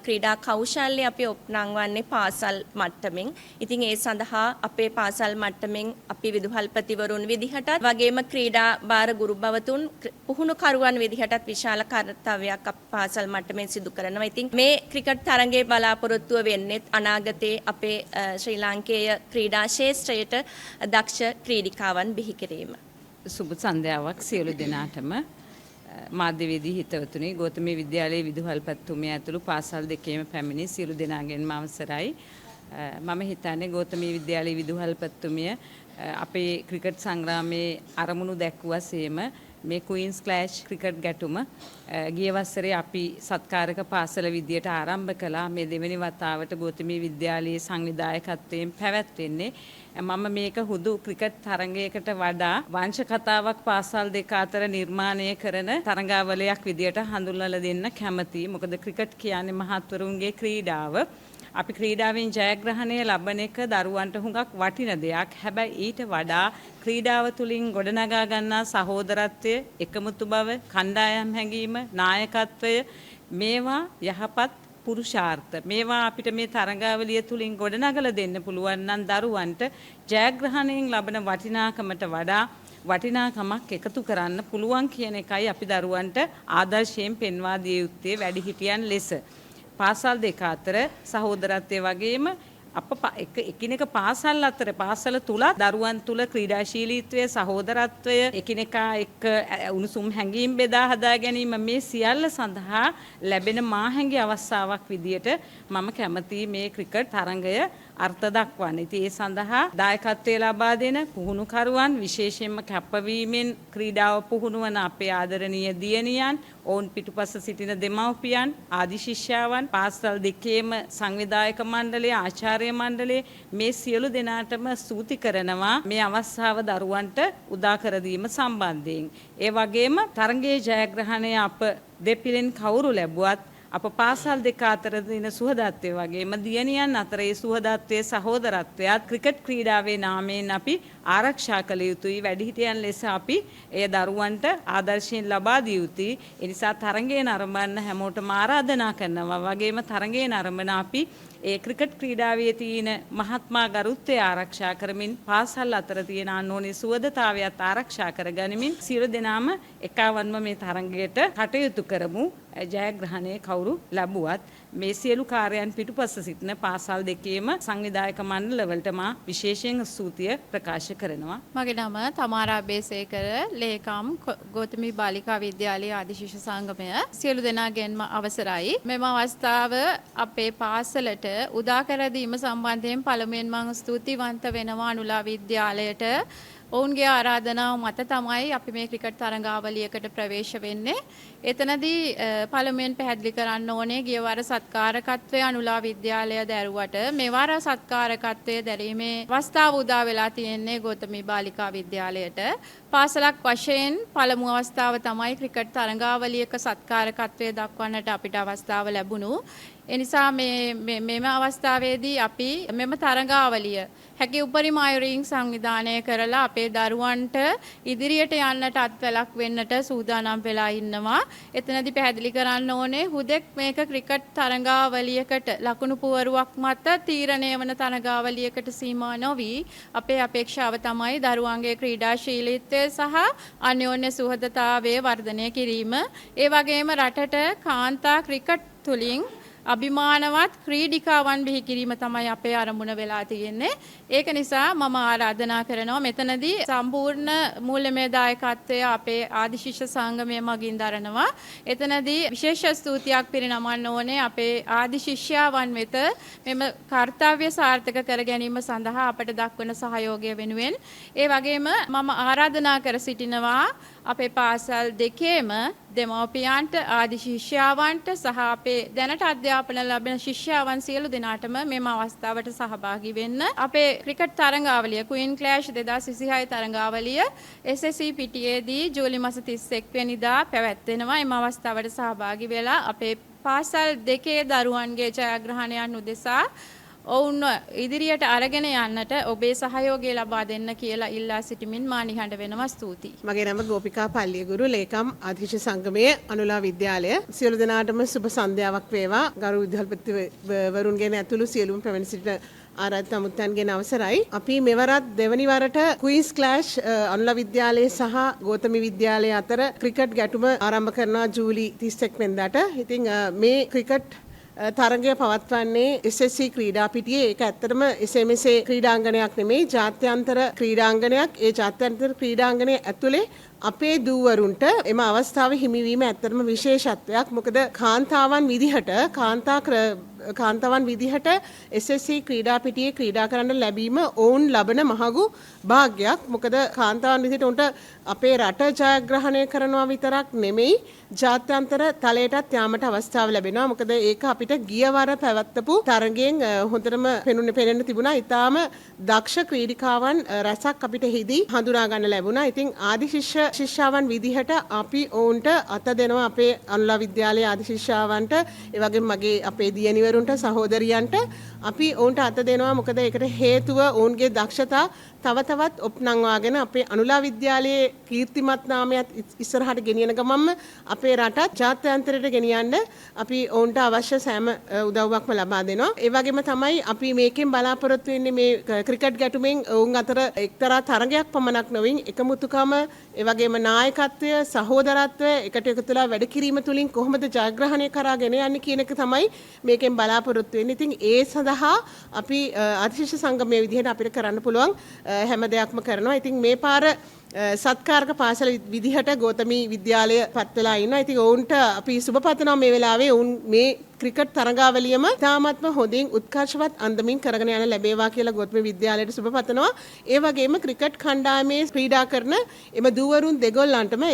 ක්‍රීඩා කෞශල්‍ය අපි ඔප්නංවන්නේ පාසල් මට්ටමින්. ඉතින් ඒ සඳහා අපේ පාසල් මට්ටමින් අපි විදුහල්පතිවරුන් විදිහටත් වගේම ක්‍රීඩා බාර ගුරු භවතුන් පුහුණුකරුවන් විදිහටත් විශාල කාර්යයක් අපි පාසල් මට්ටමින් සිදු කරනවා. ඉතින් මේ ක්‍රිකට් තරගයේ බලාපොරොත්තුව වෙන්නේ අනාගතයේ අපේ ශ්‍රී ලාංකේය ක්‍රීඩා ශාස්ත්‍රයට දක්ෂ ක්‍රීඩිකාවන් බිහි කිරීම. සුබ සන්ධ්‍යාවක් සියලු දෙනාටම. මාධ්‍යවේදී හිතවතුනි, ගෞතමී විද්‍යාලයේ විදුහල්පතිතුමිය ඇතුළු පාසල් දෙකේම පැමිණි සියලු දෙනාගෙන්ම අවසරයි. මම හිතන්නේ ගෞතමී විද්‍යාලයේ විදුහල්පතිතුමිය අපේ ක්‍රිකට් සංග්‍රාමයේ අරමුණු දැක්වුවා සේම මේ ක්වීන්ස් ක්ලෑෂ් ක්‍රිකට් ගැටුම ගිය වසරේ අපි සත්කාරක පාසල විදියට ආරම්භ කළා. මේ දෙවෙනි වතාවට ගෞතමී විද්‍යාලයේ සංවිධායකත්වයෙන් පැවැත්වෙන්නේ. මම මේක හුදු ක්‍රිකට් තරගයකට වඩා වංශ කතාවක් පාසල් දෙක අතර නිර්මාණය කරන තරගාවලියක් විදියට හඳුන්වලා දෙන්න කැමතියි. මොකද ක්‍රිකට් කියන්නේ මහත්වරුන්ගේ ක්‍රීඩාව. අපි ක්‍රීඩාවෙන් ජයග්‍රහණය ලබන එක දරුවන්ට හුඟක් වටින දෙයක්. හැබැයි ඊට වඩා ක්‍රීඩාව තුළින් ගොඩනගා ගන්නා සහෝදරත්වය, එකමුතු බව, කණ්ඩායම් හැඟීම, නායකත්වය මේවා යහපත් පුරුෂාර්ථ. මේවා අපිට මේ තරගාවලිය තුලින් ගොඩනගලා දෙන්න පුළුවන් නම් දරුවන්ට ජයග්‍රහණයෙන් ලබන වටිනාකමට වඩා වටිනාකමක් එකතු කරන්න පුළුවන් කියන එකයි අපි දරුවන්ට ආදර්ශයෙන් පෙන්වා දිය යුත්තේ වැඩිහිටියන් ලෙස. පාසල් දෙක අතර සහෝදරත්වය වගේම එකිනෙක පාසල් අතර පාසල තුලත් දරුවන් තුල ක්‍රීඩාශීලීත්වය, සහෝදරත්වය, එකිනෙකා එක්ක උණුසුම් හැඟීම් බෙදා හදා ගැනීම මේ සියල්ල සඳහා ලැබෙන මාහැඟි අවස්ථාවක් විදියට මම කැමතියි මේ ක්‍රිකට් තරඟය අර්ථ දක්වන්න. ඉතින් ඒ සඳහා දායකත්වය ලබා දෙන පුහුණුකරුවන්, විශේෂයෙන්ම කැපවීමෙන් ක්‍රීඩාව පුහුණුවන අපේ ආදරණීය දියණියන්, ඔවුන් පිටුපස සිටින දෙමව්පියන්, ආදි ශිෂ්‍යාවන්, පාසල් දෙකේම සංවිධායක මණ්ඩලය, ආචාර්ය මණ්ඩලය මේ සියලු දෙනාටම ස්තුති කරනවා මේ අවස්ථාව දරුවන්ට උදා කර දීම සම්බන්ධයෙන්. ඒ වගේම තරගයේ ජයග්‍රහණය අප දෙපිලෙන් කවුරු ලැබුවත් අප පාසල් දෙක අතර දින සුහදත්වය වගේම දියණියන් අතර ඒ සුහදත්වයේ සහෝදරත්වයත් ක්‍රිකට් ක්‍රීඩාවේ නාමයෙන් අපි ආරක්ෂා කළ යුතුයි. වැඩිහිටියන් ලෙස අපි එය දරුවන්ට ආදර්ශයෙන් ලබා දිය යුතුයි. ඒ නිසා තරගයේ නරඹන්න හැමෝටම ආරාධනා කරනවා. වගේම තරගයේ නරඹන අපි ඒ ක්‍රිකට් ක්‍රීඩාවේ තියෙන මහත්මා ගරුත්වය ආරක්ෂා කරමින් පාසල් අතර තියෙන අනෝන්‍ය සුවදතාවයත් ආරක්ෂා කරගනිමින් සියලු දෙනාම එකවන්ව මේ තරගයට කටයුතු කරමු. ජයග්‍රහණය කවුරු ලැබුවත් මේ සියලු කාර්යයන් පිටුපස සිටින පාසල් දෙකේම සංවිධායක මණ්ඩලවලට මා විශේෂයෙන් ස්තුතිය ප්‍රකාශ කරනවා. මගේ නම තමාරා බේසේකර, ලේකම් ගෞතමී බාලිකා විද්‍යාලයේ ආදිශිෂ්‍ය සංගමය. සියලු දෙනාගෙන්ම අවසරයි. මෙම අවස්ථාව අපේ පාසලට උදා කර දීම සම්බන්ධයෙන් පළමුවෙන් මම ස්තුතිවන්ත වෙනවා අනුලා විද්‍යාලයට. ඔවුන්ගේ ආරාධනාව මත තමයි අපි මේ ක්‍රිකට් තරඟාවලියකට ප්‍රවේශ වෙන්නේ. එතනදී පළමුවෙන් පැහැදිලි කරන්න ඕනේ ගියවර සත්කාරකත්වය අනුලා විද්‍යාලය දැරුවට මෙවර සත්කාරකත්වය දැරීමේ අවස්ථාව උදා වෙලා තියෙන්නේ ගෞතමී බාලිකා විද්‍යාලයට. පාසලක් වශයෙන් පළමු අවස්ථාව තමයි ක්‍රිකට් තරඟාවලියක සත්කාරකත්වය දක්වන්නට අපිට අවස්ථාව ලැබුණු. එනිසා මෙම අවස්ථාවේදී අපි මෙම තරඟාවලිය හැකි උපරිම අයුරින් සංවිධානය කරලා අපේ දරුවන්ට ඉදිරියට යන්නට අත්වැලක් වෙන්නට සූදානම් වෙලා ඉන්නවා. එතනදී පැහැදිලි කරන්න ඕනේ හුදෙක් මේක ක්‍රිකට් තරඟාවලියකට ලකුණු පුවරුවක් මත තීරණය වන තරඟාවලියකට සීමා නොවි අපේ අපේක්ෂාව තමයි දරුවන්ගේ ක්‍රීඩාශීලීත්වය සහ අන්‍යෝන්‍ය සුහදතාවය වර්ධනය කිරීම. ඒ වගේම රටට කාන්තා ක්‍රිකට් තුලින් අභිමානවත් ක්‍රීඩිකාවන් බිහි කිරීම තමයි අපේ අරමුණ වෙලා තියෙන්නේ. ඒක නිසා මම ආරාධනා කරනවා මෙතනදී සම්පූර්ණ මූල්‍යමය දායකත්වය අපේ ආදිශිෂ්‍ය සංගමය මගින් දරනවා. එතනදී විශේෂ ස්තුතියක් පිරිනමන්න ඕනේ අපේ ආදිශිෂ්‍යාවන් වෙත මෙම කාර්යය සාර්ථක කර ගැනීම සඳහා අපට දක්වන සහයෝගය වෙනුවෙන්. ඒ වගේම මම ආරාධනා කර සිටිනවා අපේ පාසල් දෙකේම දෙමව්පියන්ට ආදි ශිෂ්‍යාවන්ට සහ අපේ දැනට අධ්‍යාපන ලැබෙන ශිෂ්‍යාවන් සියලු දෙනාටම මෙම අවස්ථාවට සහභාගී වෙන්න. අපේ ක්‍රිකට් තරඟාවලිය Queen Clash 2026 තරඟාවලිය SSC පිටියේදී ජූලි මාස 31 වෙනිදා පැවැත්වෙනවා. එම අවස්ථාවට සහභාගී වෙලා අපේ පාසල් දෙකේ දරුවන්ගේ ජයග්‍රහණයන් උදෙසා ඔවුන් ඉදිරියට අරගෙන යන්නට ඔබේ සහයෝගය ලබා දෙන්න කියලා ඉල්ලා සිටිමින් මා නිහඬ වෙනවා. ස්තුතියි. මගේ නම ගෝපිකා පල්ලියගුරු, ලේකම් ආදිශිෂ්‍ය සංගමයේ අනුලා විද්‍යාලය. සියලු දෙනාටම සුබ සන්ධ්‍යාවක් වේවා. ගරු විදුහල්පතිවරුන්ගෙන ඇතුළු සියලුම පැමිණ සිටින ආරාධිත අමුත්තන්ගෙන් අවසරයි. අපි මෙවරත් දෙවනි වරට Queen's Clash අනුලා විද්‍යාලයේ සහ ගෞතමී විද්‍යාලයේ අතර ක්‍රිකට් ගැටුම ආරම්භ කරනවා ජූලි 31 වෙනිදාට. ඉතින් මේ ක්‍රිකට් තරගය පවත්වන්නේ SSC ක්‍රීඩා පිටියේ. ඒක ඇත්තටම එසේ මෙසේ ක්‍රීඩාංගණයක් නෙමෙයි, ජාත්‍යන්තර ක්‍රීඩාංගණයක්. ඒ ජාත්‍යන්තර ක්‍රීඩාංගණය ඇතුලේ අපේ දූවරුන්ට එම අවස්ථාව හිමිවීම ඇත්තටම විශේෂත්වයක්. මොකද කාන්තාවන් විදිහට SSC ක්‍රීඩා පිටියේ ක්‍රීඩා කරන්න ලැබීම ඔවුන් ලබන මහඟු භාග්යක්. මොකද කාන්තාවන් විදිහට උන්ට අපේ රට ජයග්‍රහණය කරනවා විතරක් නෙමෙයි, ජාත්‍යන්තර තලයටත් යාමට අවස්ථාව ලැබෙනවා. මොකද ඒක අපිට ගියවර පැවැත්වපු තරගයෙන් හොඳටම පෙනෙන්න තිබුණා. ඊටාම දක්ෂ ක්‍රීඩිකාවන් රැසක් අපිට හිදී හඳුනා ගන්න ලැබුණා. ඉතින් ආදි ශිෂ්‍යාවන් විදිහට අපි ඔවුන්ට අත දෙනවා, අපේ අනුලා විද්‍යාලයේ ආදි ශිෂ්‍යාවන්ට, ඒ වගේම මගේ අපේ දියණිවරුන්ට, සහෝදරියන්ට අපි ඔවුන්ට අත දෙනවා. මොකද ඒකට හේතුව ඔවුන්ගේ දක්ෂතා තව තවත් ඔප්නංවාගෙන අපේ අනුලා විද්‍යාලයේ කීර්තිමත් නාමයත් ඉස්සරහට ගෙනියන ගමන්ම අපේ රටත් ජාත්‍යන්තරයට ගෙනියන්න අපි ඔවුන්ට අවශ්‍ය සෑම උදව්වක්ම ලබා දෙනවා. ඒ වගේම තමයි අපි මේකෙන් බලාපොරොත්තු වෙන්නේ මේ ක්‍රිකට් ගැටුමෙන් ඔවුන් අතර එක්තරා තරගයක් පමණක් නොවින් එකමුතුකම, ඒ වගේම නායකත්වය, සහෝදරත්වය එකට එකතු වෙලා වැඩ කිරීම තුලින් කොහොමද ජයග්‍රහණය කරාගෙන යන්නේ කියන එක තමයි මේකෙන් බලාපොරොත්තු වෙන්නේ. ඉතින් ඒ සඳහා අපි ආදිශිෂ්‍ය සංගමයේ විදිහට අපිට කරන්න පුළුවන් හැම දෙයක්ම කරනවා. ඉතින් මේ පාර සත්කාරක පාසල විදිහට ගෞතමී විද්‍යාලය පත් වෙලා ඉන්නවා. ඉතින් ඔවුන්ට අපි සුබ පතනවා මේ වෙලාවේ ඔවුන් මේ ක්‍රිකට් තරඟාවලියම තාමත්ම හොඳින් උත්කර්ෂවත් අන්දමින් කරගෙන යන ලැබේවා කියලා ගෞතමී විද්‍යාලයට සුබ පතනවා. ඒ වගේම ක්‍රිකට් කණ්ඩායමේ ක්‍රීඩා කරන එම දූවරුන් දෙගොල්ලන්ටම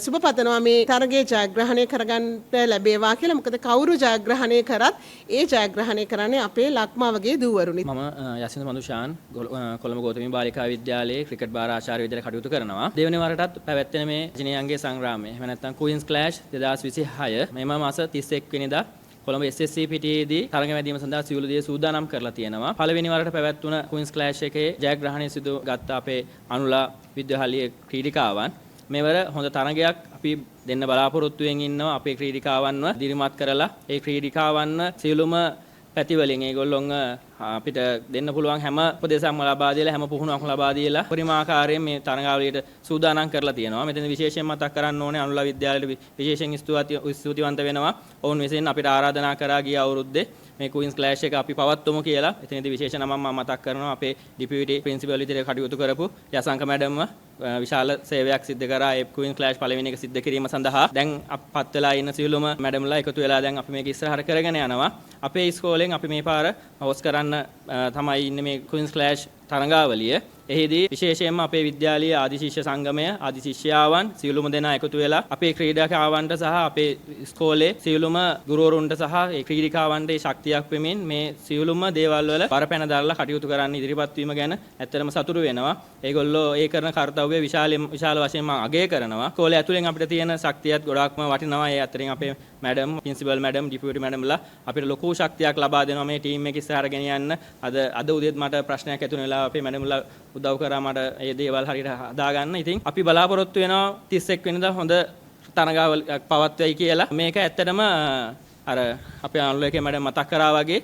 සුබ පතනවා මේ තරගයේ ජයග්‍රහණය කරගන්න ලැබේවා කියලා. මොකද කවුරු ජයග්‍රහණය කරත් ඒ ජයග්‍රහණය කරන්නේ අපේ ලක්මාවගේ දූවරුනි. මම යසින්ද මදුෂාන් කොළඹ ගෞතමී බාලිකා විද්‍යාලයේ ක්‍රිකට් භාර ආචාර්ය විදිහට කටයුතු කරනවා. දෙවන වරටත් පැවැත්වෙන මේ ජිනියන්ගේ සංග්‍රාමය, එහෙම නැත්නම් Queen's Clash 2026 මෙම මාස 31 වෙනිදා කොළඹ SSC පිටියේදී තරඟ වැදීම සඳහා සියලු දේ සූදානම් කරලා තියෙනවා. පළවෙනි වරට පැවැත්වුණ Queen's Clash එකේ ජයග්‍රහණය සිදු ගත්ත අපේ අනුලා විද්‍යාලයේ ක්‍රීඩිකාවන් මෙවර හොඳ තරඟයක් අපි දෙන්න බලාපොරොත්තු වෙමින් ඉන්නවා. අපේ ක්‍රීඩිකාවන්ව දිරිමත් කරලා ඒ ක්‍රීඩිකාවන්ව සියලුම පැති වලින් ඒගොල්ලොන් අපිට දෙන්න පුළුවන් හැම උපදේශයක්ම ලබා දීලා හැම පුහුණුවක්ම ලබා දීලා පරිමාකාරයෙන් මේ තරඟාවලියට සූදානම් කරලා තියෙනවා. මෙතන විශේෂයෙන් මතක් කරන්න ඕනේ අනුලා විද්‍යාලයට විශේෂයෙන් ස්තුතිවන්ත වෙනවා. ඔවුන් විසින් අපිට ආරාධනා කරා ගිය අවුරුද්දේ මේ ක්වීන්ස් ක්ලෑෂ් එක අපි පවත්වමු කියලා. එතනදී විශේෂ නමක් මම මතක් කරනවා අපේ ඩිපියුටි ප්‍රින්සිපල් විදිහට කටයුතු කරපු යසංක මැඩම්ව විශාල සේවයක් සිදු කරා ඒ ක්වීන්ස් ක්ලෑෂ් පළවෙනි එක සිදු කිරීම සඳහා. දැන් අපත් වෙලා ඉන්න සියලුම මැඩම්ලා එකතු වෙලා දැන් අපි මේක ඉස්සරහට කරගෙන යනවා. අපේ ඉස්කෝලෙන් අපි මේ පාර හොස් කරන්න තමයි ඉන්නේ මේ ක්වීන්ස් ක්ලෑෂ් තරඟාවලිය. එහිදී විශේෂයෙන්ම අපේ විද්‍යාලීය ආදිශිෂ්‍ය සංගමය ආදිශිෂ්‍යාවන් සියලුම දෙනා එකතු වෙලා අපේ ක්‍රීඩකයන්ට සහ අපේ ඉස්කෝලේ සියලුම ගුරුවරුන්ට සහ ඒ ක්‍රීඩිකාවන්ට ශක්තියක් වෙමින් මේ සියලුම දේවල් වල බරපැන දරලා කටයුතු කරන්න ඉදිරිපත් වීම ගැන ඇත්තටම සතුටු වෙනවා. ඒගොල්ලෝ ඒ කරන කාර්යය විශාල වශයෙන් මම අගය කරනවා. ඉස්කෝලේ ඇතුලෙන් අපිට තියෙන ශක්තියත් ගොඩාක්ම වටිනවා. ඒ අතරින් අපේ මැඩම්, ප්‍රින්සිපල් මැඩම්, ඩිපියුටි මැඩම්ලා අපිට ලොකු ශක්තියක් ලබා දෙනවා මේ ටීම් එක ඉස්සරහට ගෙනියන්න. අද උදේත් මට ප්‍රශ්නයක් ඇති වුණ වෙලාව අපේ මැඩම්ලා උදව් කරා මට මේ දේවල් හරියට හදාගන්න. ඉතින් අපි බලාපොරොත්තු වෙනවා 31 වෙනිදා හොඳ තරඟාවලියක් පවත්වයි කියලා. මේක ඇත්තටම අර අපේ අනුලේකේ මැඩම් මතක් කරා වගේ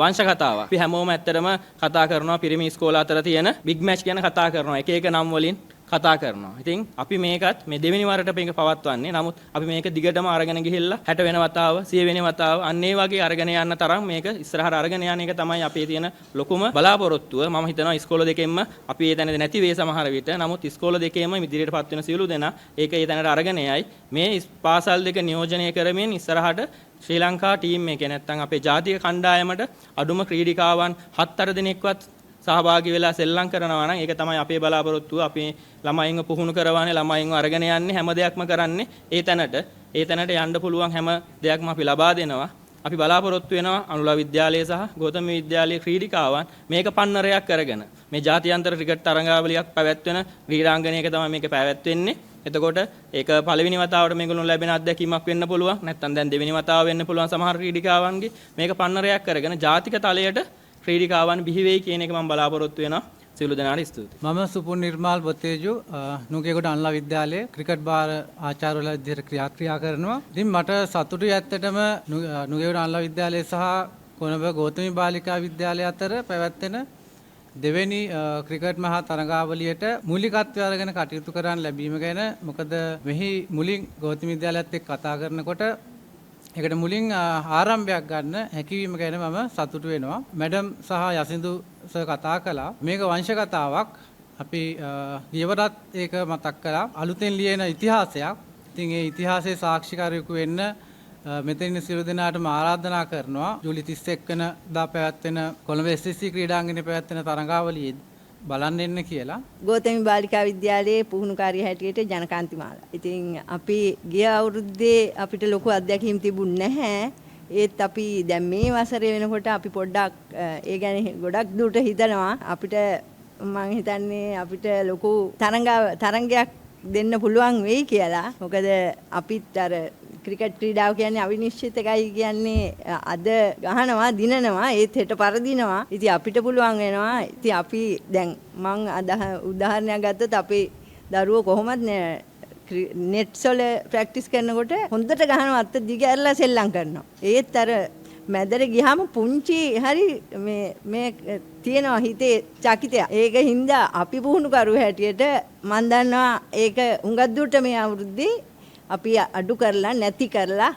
වංශ කතාවක්. අපි හැමෝම ඇත්තටම කතා කරනවා පිරිමි ඉස්කෝල අතර තියෙන බිග් මැච් ගැන කතා කරනවා. එක එක නම් වලින් කතා කරනවා. ඉතින් අපි මේකත් මේ දෙවෙනි වරට මේක පවත්වන්නේ. නමුත් අපි මේක දිගටම අරගෙන ගිහිල්ලා 60 වෙනි වතාව, 100 වෙනි වතාව අන්න ඒ වගේ අරගෙන යන්න තරම් මේක ඉස්සරහට අරගෙන යන එක තමයි අපේ තියෙන ලොකුම බලාපොරොත්තුව. මම හිතනවා ඉස්කෝල දෙකෙන්ම අපි ඒ තැනදී නැති වේ සමහර විට. නමුත් ඉස්කෝල දෙකේම ඉදිරියටපත් වෙන සියලු දෙනා ඒක ඒ තැනට අරගෙන යයි. මේ පාසල් දෙක නියෝජනය කරමින් ඉස්සරහට ශ්‍රී ලංකා ටීම් එකේ නැත්තම් අපේ ජාතික කණ්ඩායමට අඩුම ක්‍රීඩිකාවන් 7-8 දෙනෙක්වත් සහභාගී වෙලා සෙල්ලම් කරනවා නම් ඒක තමයි අපේ බලාපොරොත්තුව. අපි ළමයින්ව පුහුණු කරවන්නේ, ළමයින්ව අරගෙන යන්නේ, හැම දෙයක්ම කරන්නේ ඒ තැනට යන්න පුළුවන් හැම දෙයක්ම අපි ලබා දෙනවා. අපි බලාපොරොත්තු වෙනවා අනුලා විද්‍යාලය සහ ගෞතම විද්‍යාලයේ ක්‍රීඩිකාවන් මේක පන්නරයක් කරගෙන මේ ජාත්‍යන්තර ක්‍රිකට් තරඟාවලියක් පැවැත්වෙන ක්‍රීඩාංගණයක තමයි මේක පැවැත්වෙන්නේ. එතකොට ඒක පළවෙනි වතාවට මේගොල්ලෝ ලැබෙන අත්දැකීමක් වෙන්න පුළුවන්. නැත්නම් දැන් දෙවෙනි වතාව වෙන්න පුළුවන් සමහර ක්‍රීඩිකාවන්ගේ. මේක පන්නරයක් කරගෙන ජාතික තලයට ක්‍රීඩිකාවන් බිහි වෙයි කියන එක මම බලාපොරොත්තු වෙනවා. සියලු දෙනාට ස්තුතියි. මම සුපුන් නිර්මාල් බොතේජු නුගේගොඩ අනුලා විද්‍යාලයේ ක්‍රිකට් බාර ආචාර්යවරයා විදිහට ක්‍රියා කරනවා. ඉතින් මට සතුටුයි ඇත්තටම නුගේගොඩ අනුලා විද්‍යාලය සහ කොළඹ ගෞතමී බාලිකා විද්‍යාලය අතර පැවැත්වෙන දෙවෙනි ක්‍රිකට් මහා තරඟාවලියට මූලිකත්වය අරගෙන කටයුතු කරන්න ලැබීම ගැන. මොකද මෙහි මුලින් ගෞතම විද්‍යාලයත් එක්ක කතා කරනකොට ඒකට මුලින් ආරම්භයක් ගන්න හැකියවීම ගැන මම සතුටු වෙනවා. මැඩම් සහ යසින්දු සර් කතා කළා. මේක වංශ කතාවක්. අපි ගියවරත් ඒක මතක් කළා. අලුතෙන් ලියන ඉතිහාසයක්. ඉතින් ඒ ඉතිහාසයේ සාක්ෂිකාරයෙකු වෙන්න මෙතන සියලු දෙනාටම ආරාධනා කරනවා. ජූලි 31 වෙනිදා පැවැත්වෙන කොළඹ SSC ක්‍රීඩාංගණයේ පැවැත්වෙන තරඟාවලියේ බලන්න එන්න කියලා. ගෞතමී බාලිකා විද්‍යාලයේ පුහුණුකාරිය හැටියට ජනකාන්තිමාලා. ඉතින් අපි ගිය අවුරුද්දේ අපිට ලොකු අත්දැකීම් තිබුණ නැහැ. ඒත් අපි දැන් මේ වසරේ වෙනකොට අපි පොඩ්ඩක් ඒ ගැන ගොඩක් දුරට හිතනවා. අපිට මම හිතන්නේ අපිට ලොකු තරංගයක් දෙන්න පුළුවන් වෙයි කියලා. මොකද අපිත් අර ක්‍රිකට් ක්‍රීඩාව කියන්නේ අවිනිශ්චිත එකයි කියන්නේ අද ගහනවා දිනනවා ඒත් හෙට පරදිනවා. ඉතින් අපිට පුළුවන් වෙනවා. ඉතින් අපි දැන් මං උදාහරණයක් ගත්තොත් අපේ දරුවෝ කොහොමද නෙට්ස් වල ප්‍රැක්ටිස් කරනකොට හොඳට ගහනවා අත දිග ඇරලා සෙල්ලම් කරනවා. ඒත් අර මැදට ගියාම පුංචි හරි මේ තියෙනවා හිතේ චකිතය. ඒක හින්දා අපි පුහුණු කරු හැටියට මම දන්නවා ඒක හුඟක් දුරට මේ අවුරුද්දේ අපි අඩු කරලා නැති කරලා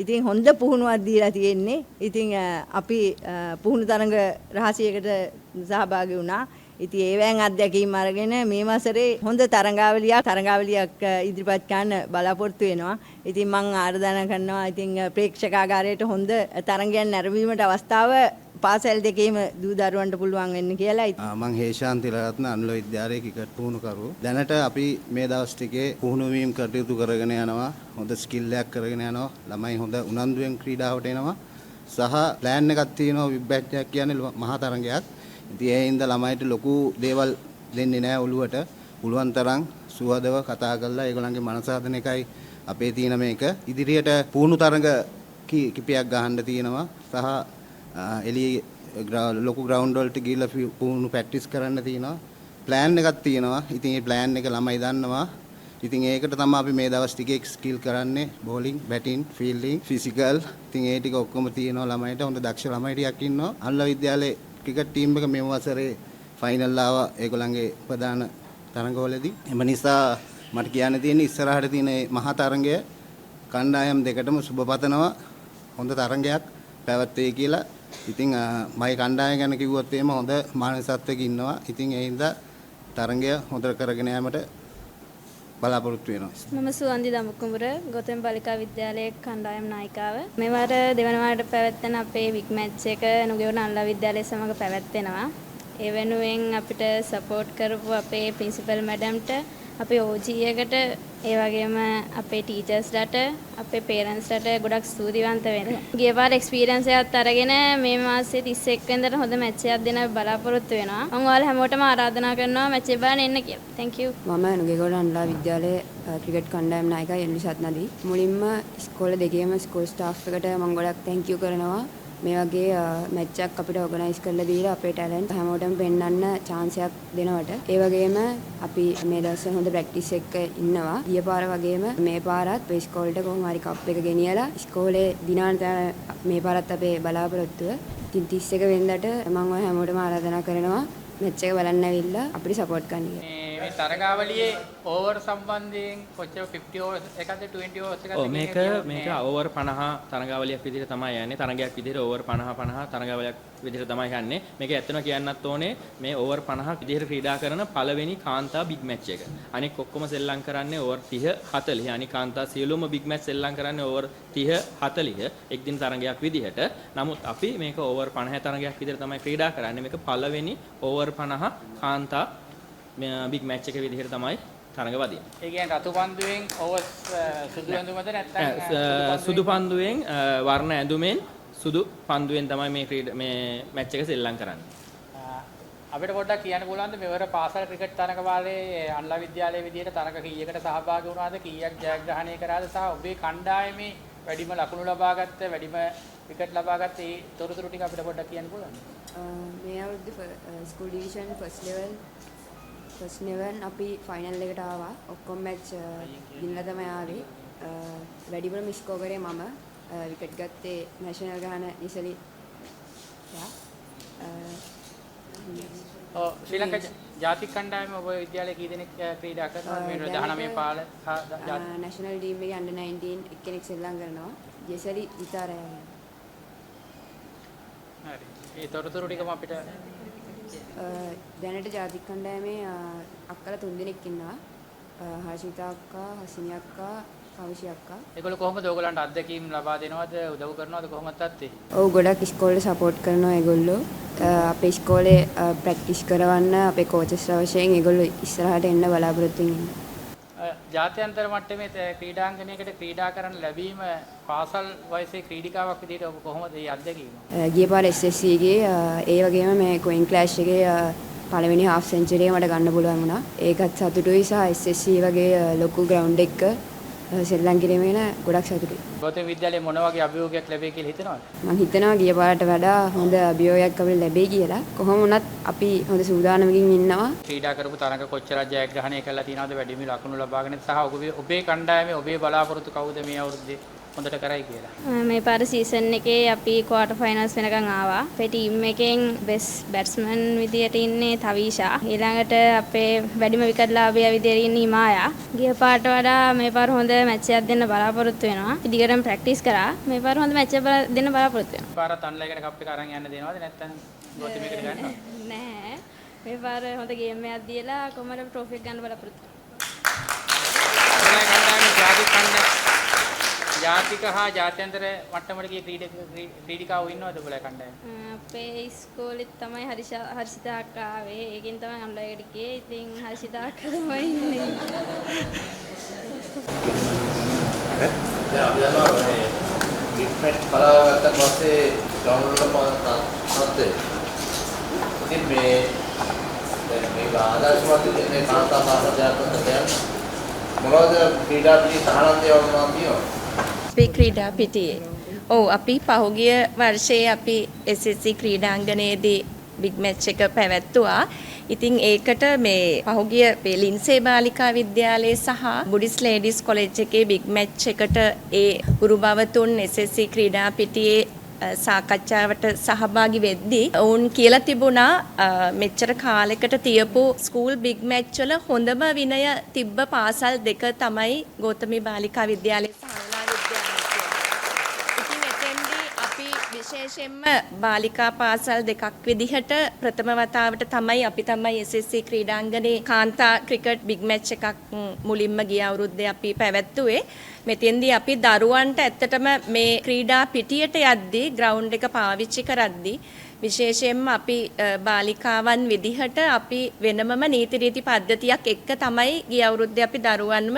ඉතින් හොඳ පුහුණුවක් දීලා තියෙන්නේ. ඉතින් අපි පුහුණු තරඟ රහසියකට සහභාගී වුණා. ඉතින් ඒවෙන් අත්දැකීම් අරගෙන මේ වසරේ හොඳ තරඟාවලියක් ඉදිරිපත් කරන්න බලාපොරොත්තු වෙනවා. ඉතින් මම ආරාධනා කරනවා ඉතින් ප්‍රේක්ෂකාගාරයට හොඳ තරඟයක් නැරඹීමට අවස්ථාව පාසල් දෙකේම දූ දරුවන්ට පුළුවන් වෙන්න කියලා. මම හේෂාන් තිලරත්න අනුලා විද්‍යාලයේ ක්‍රිකට් පුහුණුකරු. දැනට අපි මේ දවස් ටිකේ පුහුණු වීම කටයුතු කරගෙන යනවා. හොඳ ස්කිල් එකක් කරගෙන යනවා. ළමයි හොඳ උනන්දුවෙන් ක්‍රීඩාවට එනවා. සහ ප්ලෑන් එකක් තියෙනවා විබ්බැට් එකක් කියන්නේ මහා තරඟයක්. ඉතින් ඒ හින්දා ළමයිට ලොකු දේවල් දෙන්නේ නැහැ ඔළුවට. පුළුවන් තරම් සුවදව කතා කරලා ඒගොල්ලන්ගේ මනස හදන එකයි අපේ තියෙන මේක. ඉදිරියට පුහුණු තරඟ කිපයක් ගහන්න තියෙනවා. සහ එළියේ ලොකු ග්‍රවුන්ඩ් වලට ගිහිල්ලා පුහුණු ප්‍රැක්ටිස් කරන්න තියෙනවා. ප්ලෑන් එකක් තියෙනවා. ඉතින් මේ ප්ලෑන් එක ළමයි දන්නවා. ඉතින් ඒකට තමයි අපි මේ දවස් ටිකේ ස්කිල් කරන්නේ බෝලිං, බැටින්, ෆීල්ඩින්, ෆිසිකල්. ඉතින් ඒ ටික ඔක්කොම තියෙනවා ළමයිට. හොඳ දක්ෂ ළමයි ටිකක් ඉන්නවා. අනුලා විද්‍යාලයේ ක්‍රිකට් ටීම් එක මේ වසරේ ෆයිනල් ආවා ඒගොල්ලන්ගේ ප්‍රධාන තරඟවලදී. එම නිසා මට කියන්න තියෙන්නේ ඉස්සරහට තියෙන මහා තරඟය කණ්ඩායම් දෙකටම සුබ පතනවා. හොඳ තරඟයක් පැවැත්වේ කියලා. ඉතින් මගේ කණ්ඩායම ගැන කිව්වොත් එහෙම හොඳ මානසිකත්වයක ඉන්නවා. ඉතින් ඒ හින්දා තරඟය හොඳට කරගෙන යාමට බලාපොරොත්තු වෙනවා. මම සුවන්දි දමුකුඹුර ගෞතම බාලිකා විද්‍යාලයේ කණ්ඩායම් නායිකාව. මෙවර දෙවන වාරයට පැවැත්වෙන අපේ වික් මැච් එක නුගේගොඩ අනුලා විද්‍යාලය සමග පැවැත්වෙනවා. ඒ වෙනුවෙන් අපිට සපෝට් කරපු අපේ ප්‍රින්සිපල් මැඩම්ට, අපේ OG එකට, ඒ වගේම අපේ ටීචර්ස්ලට, අපේ පේරන්ට්ස්ලට ගොඩක් ස්තුතිවන්ත වෙනවා. ගිය පාර එක්ස්පීරියන්ස් එකත් අරගෙන මේ මාසේ 31 වෙනිදාට හොඳ මැච් එකක් දෙන්න බලාපොරොත්තු වෙනවා. මම ඔයාලා හැමෝටම ආරාධනා කරනවා මැච් එක බලන්න එන්න කියලා. Thank you. මම නුගේගොඩ අනුලා විද්‍යාලයේ ක්‍රිකට් කණ්ඩායම් නායිකා එල්ලිසත් නදී. මුලින්ම ඉස්කෝලේ දෙකේම ස්කූල් ස්ටාෆ් එකට මම ගොඩක් thank you කරනවා. මේ වගේ මැච් එකක් අපිට ඕගනයිස් කරලා දීලා අපේ ටැලන්ට් හැමෝටම පෙන්වන්න chance එකක් දෙනවට. ඒ වගේම අපි මේ දවස්වල හොඳ ප්‍රැක්ටිස් එකක ඉන්නවා. ගිය පාර වගේම මේ පාරත් අපේ ඉස්කෝලේට කොහොම හරි කප් එක ගෙනියලා ඉස්කෝලේ දිනාන මේ පාරත් අපේ බලාපොරොත්තුව. ඉතින් 31 වෙනිදාට මම ඔය හැමෝටම ආරාධනා කරනවා මැච් එක බලන්න ඇවිල්ලා අපිට සපෝට් කරන්න කියලා. මේ තරගාවලියේ ඕවර් සම්බන්ධයෙන් කොච්චර 50 ඕවර්ස් එකද 20 ඕවර්ස් එකද මේක ඕවර් 50 තරගාවලියක් විදිහට තමයි යන්නේ. තරගයක් විදිහට ඕවර් 50 තරගාවලියක් විදිහට තමයි යන්නේ. මේක ඇත්තම කියන්නත් ඕනේ මේ ඕවර් 50 විදිහට ක්‍රීඩා කරන පළවෙනි කාන්තා බිග් මැච් එක. අනික ඔක්කොම සෙල්ලම් කරන්නේ ඕවර් 30 40. අනික කාන්තා සියලුම බිග් මැච් සෙල්ලම් කරන්නේ ඕවර් 30 40 එක් දින තරගයක් විදිහට. නමුත් අපි මේක ඕවර් 50 තරගයක් විදිහට තමයි ක්‍රීඩා කරන්නේ. මේක පළවෙනි ඕවර් 50 කාන්තා බිග් මැච් එක විදිහට තමයි තරඟ වදින්නේ. ඒ කියන්නේ රතු පන්දුවෙන් ඕවර්ස් සුදු ඇඳුමද නැත්නම් සුදු පන්දුවෙන් වර්ණ ඇඳුමෙන් සුදු පන්දුවෙන් තමයි මේ මැච් එක සෙල්ලම් කරන්නේ. අපිට පොඩ්ඩක් කියන්න පුළුවන්ද මෙවර පාසල් ක්‍රිකට් තරඟවාලේ අනුලා විද්‍යාලයේ විදිහට තරඟ කීයකට සහභාගී වුණාද, කීයක් ජයග්‍රහණය කරාද සහ ඔබේ කණ්ඩායමේ වැඩිම ලකුණු ලබා ගත්ත, වැඩිම විකට් ලබා ගත්ත ඒ තොරතුරු ටික අපිට පොඩ්ඩක් කියන්න පුළුවන්ද? මේ අවුරුද්දේ ස්කූල් ඩිවිෂන් ෆස්ට් ලෙවල් අපි ෆයිනල් එකට ආවා. ඔක්කොම මැච් දිනලා තමයි ආවේ. වැඩිපුර මිස් කරේ මම. විකට් ගත්තේ නැෂනල් ගහන ඉසලි. ශ්‍රී ලංකා ජාතික කණ්ඩායම ඔබ විද්‍යාලයේ කී දෙනෙක් ක්‍රීඩා කරනවද? මේ 19 පාල නැෂනල් ටීම් එකේ අnder 19 එක්කෙනෙක් සෙල්ලම් කරනවා. ජෙසලි විතරයි. හරි. ඒ තොරතුරු ටිකම අපිට දැනට ජාතික කණ්ඩායමේ අක්කලා 3 දෙනෙක් ඉන්නවා. හර්ෂිතා අක්කා, හසිනි අක්කා, කවිෂි අක්කා. ඒගොල්ලෝ කොහොමද ඔයගලන්ට අත්දැකීම් ලබා දෙනවද, උදව් කරනවද, කොහොමද තත්ත්වය? ඔව් ගොඩක් ඉස්කෝලේ සපෝට් කරනවා ඒගොල්ලෝ. අපේ ඉස්කෝලේ ප්‍රැක්ටිස් කරවන්න අපේ කෝචස් වශයෙන් ඒගොල්ලෝ ඉස්සරහට එන්න බලාපොරොත්තු වෙනවා. ජාත්‍යන්තර මට්ටමේ ක්‍රීඩාංගණයකට ක්‍රීඩා කරන්න ලැබීම පාසල් වයසේ ක්‍රීඩිකාවක් විදිහට ඔබ කොහොමද මේ අත්දැකීම? ගිය පාර SSC ගේ ඒ වගේම මේ කොයින් ක්ලෑෂ් එකේ පළවෙනි හාෆ් සෙන්චුරිය මට ගන්න පුළුවන් වුණා. ඒකත් සතුටුයි සහ SSC වගේ ලොකු ග්‍රවුන්ඩ් එකක සෙල්ලම් කිරීමේන ගොඩක් සතුටුයි. ගෞතම විද්‍යාලයේ මොන වගේ අභියෝගයක් ලැබෙයි කියලා හිතනවද? මම හිතනවා ගිය පාරට වඩා හොඳ අභියෝගයක් අපිට ලැබෙයි කියලා. කොහොම වුණත් අපි හොඳ සූදානමකින් ඉන්නවා. ක්‍රීඩා කරපු තරඟ කොච්චරක් ජයග්‍රහණය කළා තියෙනවද, වැඩිම ලකුණු ලබාගෙන සහ ඔබේ කණ්ඩායමේ ඔබේ බලාපොරොත්තු කවුද මේ අවුරුද්දේ හොඳට කරයි කියලා? මේ පාර සීසන් එකේ අපි ක්වාටර් ෆයිනල්ස් වෙනකන් ආවා. අපේ ටීම් එකෙන් බෙස්ට් බැට්ස්මන් විදියට ඉන්නේ තවීෂා. ඊළඟට අපේ වැඩිම විකට් ලාභියා විදියට ඉන්නේ හිමායා. ගිය පාරට වඩා මේ පාර හොඳ මැච් එකක් දෙන්න බලාපොරොත්තු වෙනවා. දිගටම ප්‍රැක්ටිස් කරා. මේ පාර හොඳ මැච් එකක් දෙන්න බලාපොරොත්තු වෙනවා. පාරත් අන්ලයිකට කප් එක අරන් යන්න දෙනවද නැත්නම් ගෞතමයකට ගන්නවද? නෑ. මේ පාර හොඳ ගේම් එකක් දීලා කොහමද ට්‍රොෆි එක ගන්න බලාපොරොත්තු වෙනවා. ජාතික හා ජාත්‍යන්තර මට්ටමට ගිය ක්‍රීඩිකාවෝ ඉන්නවද ඔයාලා කණ්ඩායම? අපේ ඉස්කෝලෙත් තමයි හර්ෂිතා අක්කා ආවේ. ඒකෙන් තමයි අනුලයකට ගියේ. ඉතින් හර්ෂිතා අක්කා තමයි ඉන්නේ. දැන් අපි යනවා මේ ක්‍රිකට් බලාගත්ත පස්සේ ග්‍රවුන්ඩ් වල පාත්තේ. ඉතින් මේ දැන් මේක ආදර්ශමත් මේ කාන්තා පාසලට දැන් මොනවද ක්‍රීඩා පිටි සහනන්දේ වුණා කියනවා. අපි ක්‍රීඩා පිටියේ. ඔව් අපි පහුගිය වර්ෂයේ අපි SSC ක්‍රීඩාංගණයේදී බිග් මැච් එක පැවැත්තුවා. ඉතින් ඒකට මේ පහුගිය මේ ලින්සේ බාලිකා විද්‍යාලයේ සහ බුඩිස් ලේඩිස් කොලෙජ් එකේ බිග් මැච් එකට ඒ ගුරු භවතුන් SSC ක්‍රීඩා පිටියේ සාකච්ඡාවට සහභාගී වෙද්දී ඔවුන් කියලා තිබුණා මෙච්චර කාලයකට තියපු ස්කූල් බිග් මැච් වල හොඳම විනය තිබ්බ පාසල් දෙක තමයි ගෞතමී බාලිකා විද්‍යාලය සහ අනුලා විද්‍යාලය. ඉතින් එතෙන්දී අපි විශේෂයෙන්ම බාලිකා පාසල් දෙකක් විදිහට ප්‍රථම වතාවට තමයි SSC ක්‍රීඩාංගණේ කාන්තා ක්‍රිකට් බිග් මැච් එකක් මුලින්ම ගිය අවුරුද්දේ අපි පැවැත්තුවේ. මෙතෙන්දී අපි දරුවන්ට ඇත්තටම මේ ක්‍රීඩා පිටියට යද්දී ග්‍රවුන්ඩ් එක පාවිච්චි කරද්දී විශේෂයෙන්ම අපි බාලිකාවන් විදිහට අපි වෙනමම නීති රීති පද්ධතියක් එක්ක තමයි ගිය අවුරුද්දේ අපි දරුවන්ව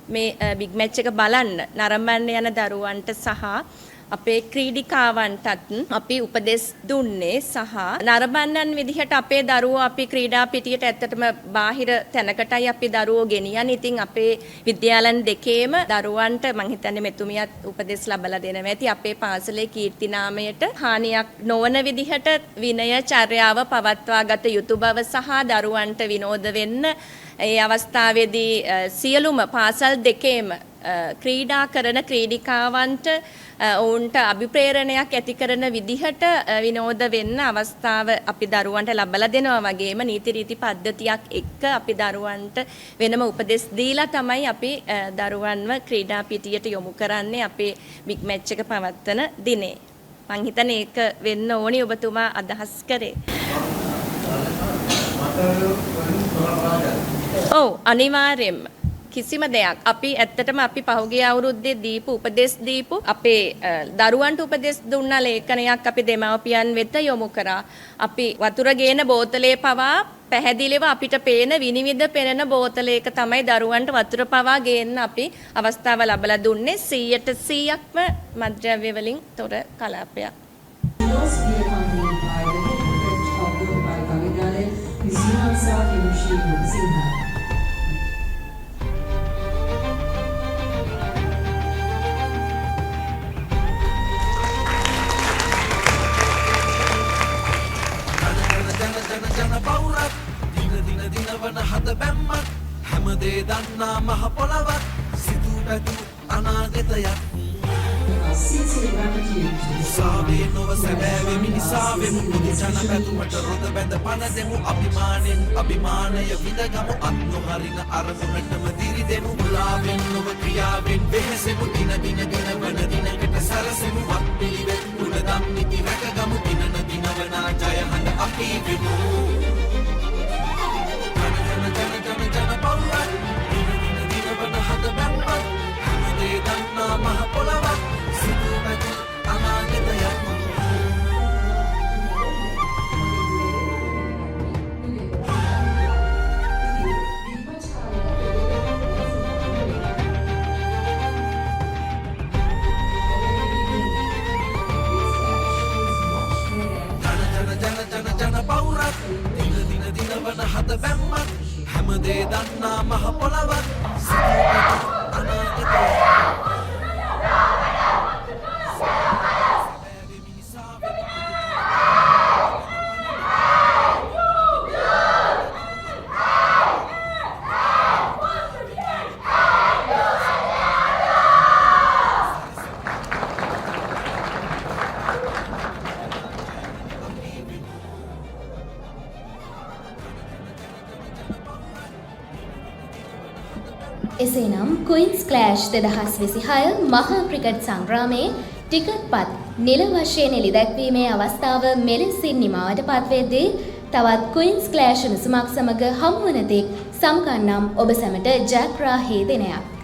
මේ බිග් මැච් එක බලන්න නරඹන්න යන දරුවන්ට සහ අපේ ක්‍රීඩිකාවන්ටත් අපි උපදෙස් දුන්නේ සහ නරඹන්නන් විදිහට අපේ දරුවෝ අපි ක්‍රීඩා පිටියට ඇත්තටම බාහිර තැනකටයි අපි දරුවෝ ගෙනියන්නේ. ඉතින් අපේ විද්‍යාලයන් දෙකේම දරුවන්ට මම හිතන්නේ මෙතුමියත් උපදෙස් ලබලා දෙනවා ඇති අපේ පාසලේ කීර්ති නාමයට හානියක් නොවන විදිහට විනය චර්යාව පවත්වා ගත යුතු බව සහ දරුවන්ට විනෝද වෙන්න ඒ අවස්ථාවේදී සියලුම පාසල් දෙකේම ක්‍රීඩා කරන ක්‍රීඩිකාවන්ට ඔවුන්ට අභිප්‍රේරණයක් ඇති කරන විදිහට විනෝද වෙන්න අවස්ථාව අපි දරුවන්ට ලබලා දෙනවා වගේම නීති රීති පද්ධතියක් එක්ක අපි දරුවන්ට වෙනම උපදෙස් දීලා තමයි අපි දරුවන්ව ක්‍රීඩා පිටියට යොමු කරන්නේ අපේ බිග් මැච් එක පවත්වන දිනේ. මං හිතන්නේ ඒක වෙන්න ඕනි ඔබතුමා අදහස් කරේ. ඔව් අනිවාර්යෙන්ම කිසිම දෙයක් අපි ඇත්තටම අපි පහුගිය අවුරුද්දේ දීපු උපදෙස් දීපු අපේ දරුවන්ට උපදෙස් දුන්න ලේඛනයක් අපි දෙමව්පියන් වෙත යොමු කරා. අපි වතුර ගේන බෝතලේ පවා පැහැදිලිව අපිට පේන විනිවිද පෙනෙන බෝතලයක තමයි දරුවන්ට වතුර පවා ගේන්න අපි අවස්ථාව ලබලා දුන්නේ 100%ක්ම මත්ද්‍රව්‍ය වලින් තොර කලාපයක්. හද බැම්මත් හැමදේ දන්නා මහ පොළවත් සිතු පැතු අනාගතයක් උසාවේ නොව සැබෑවෙ මිනිසාවෙමු පුදු ජන පැතුමට රොද බැඳ පන දෙමු අභිමානෙන් අභිමානය විඳගමු අත් නොහරින අරමුණටම දිරි දෙමු මුලාවෙන් නොව ක්‍රියාවෙන් වෙහෙසෙමු දින වන දිනකට සැරසෙමු වත් පිළිවෙත් ගුණදම් නිති රැකගමු දිනන දිනවනා ජය හඬ අපි වෙමු හද බැම්මත් හැමදේ දන්නා මහ පොළවත් එසේනම් ක්වීන්ස් ක්ලෑෂ් 2026 මහා ක්‍රිකට් සංග්‍රාමයේ ටිකට් පත් නිල වශයෙන් එළි දැක්වීමේ අවස්ථාව මෙලෙසින් නිමාවට පත්වෙද්දී තවත් ක්වීන්ස් ක්ලෑෂ් උණුසුමක් සමග හමුවන තෙක් සමුගන්නම් ඔබ සැමට ජයග්‍රාහී දිනයක්.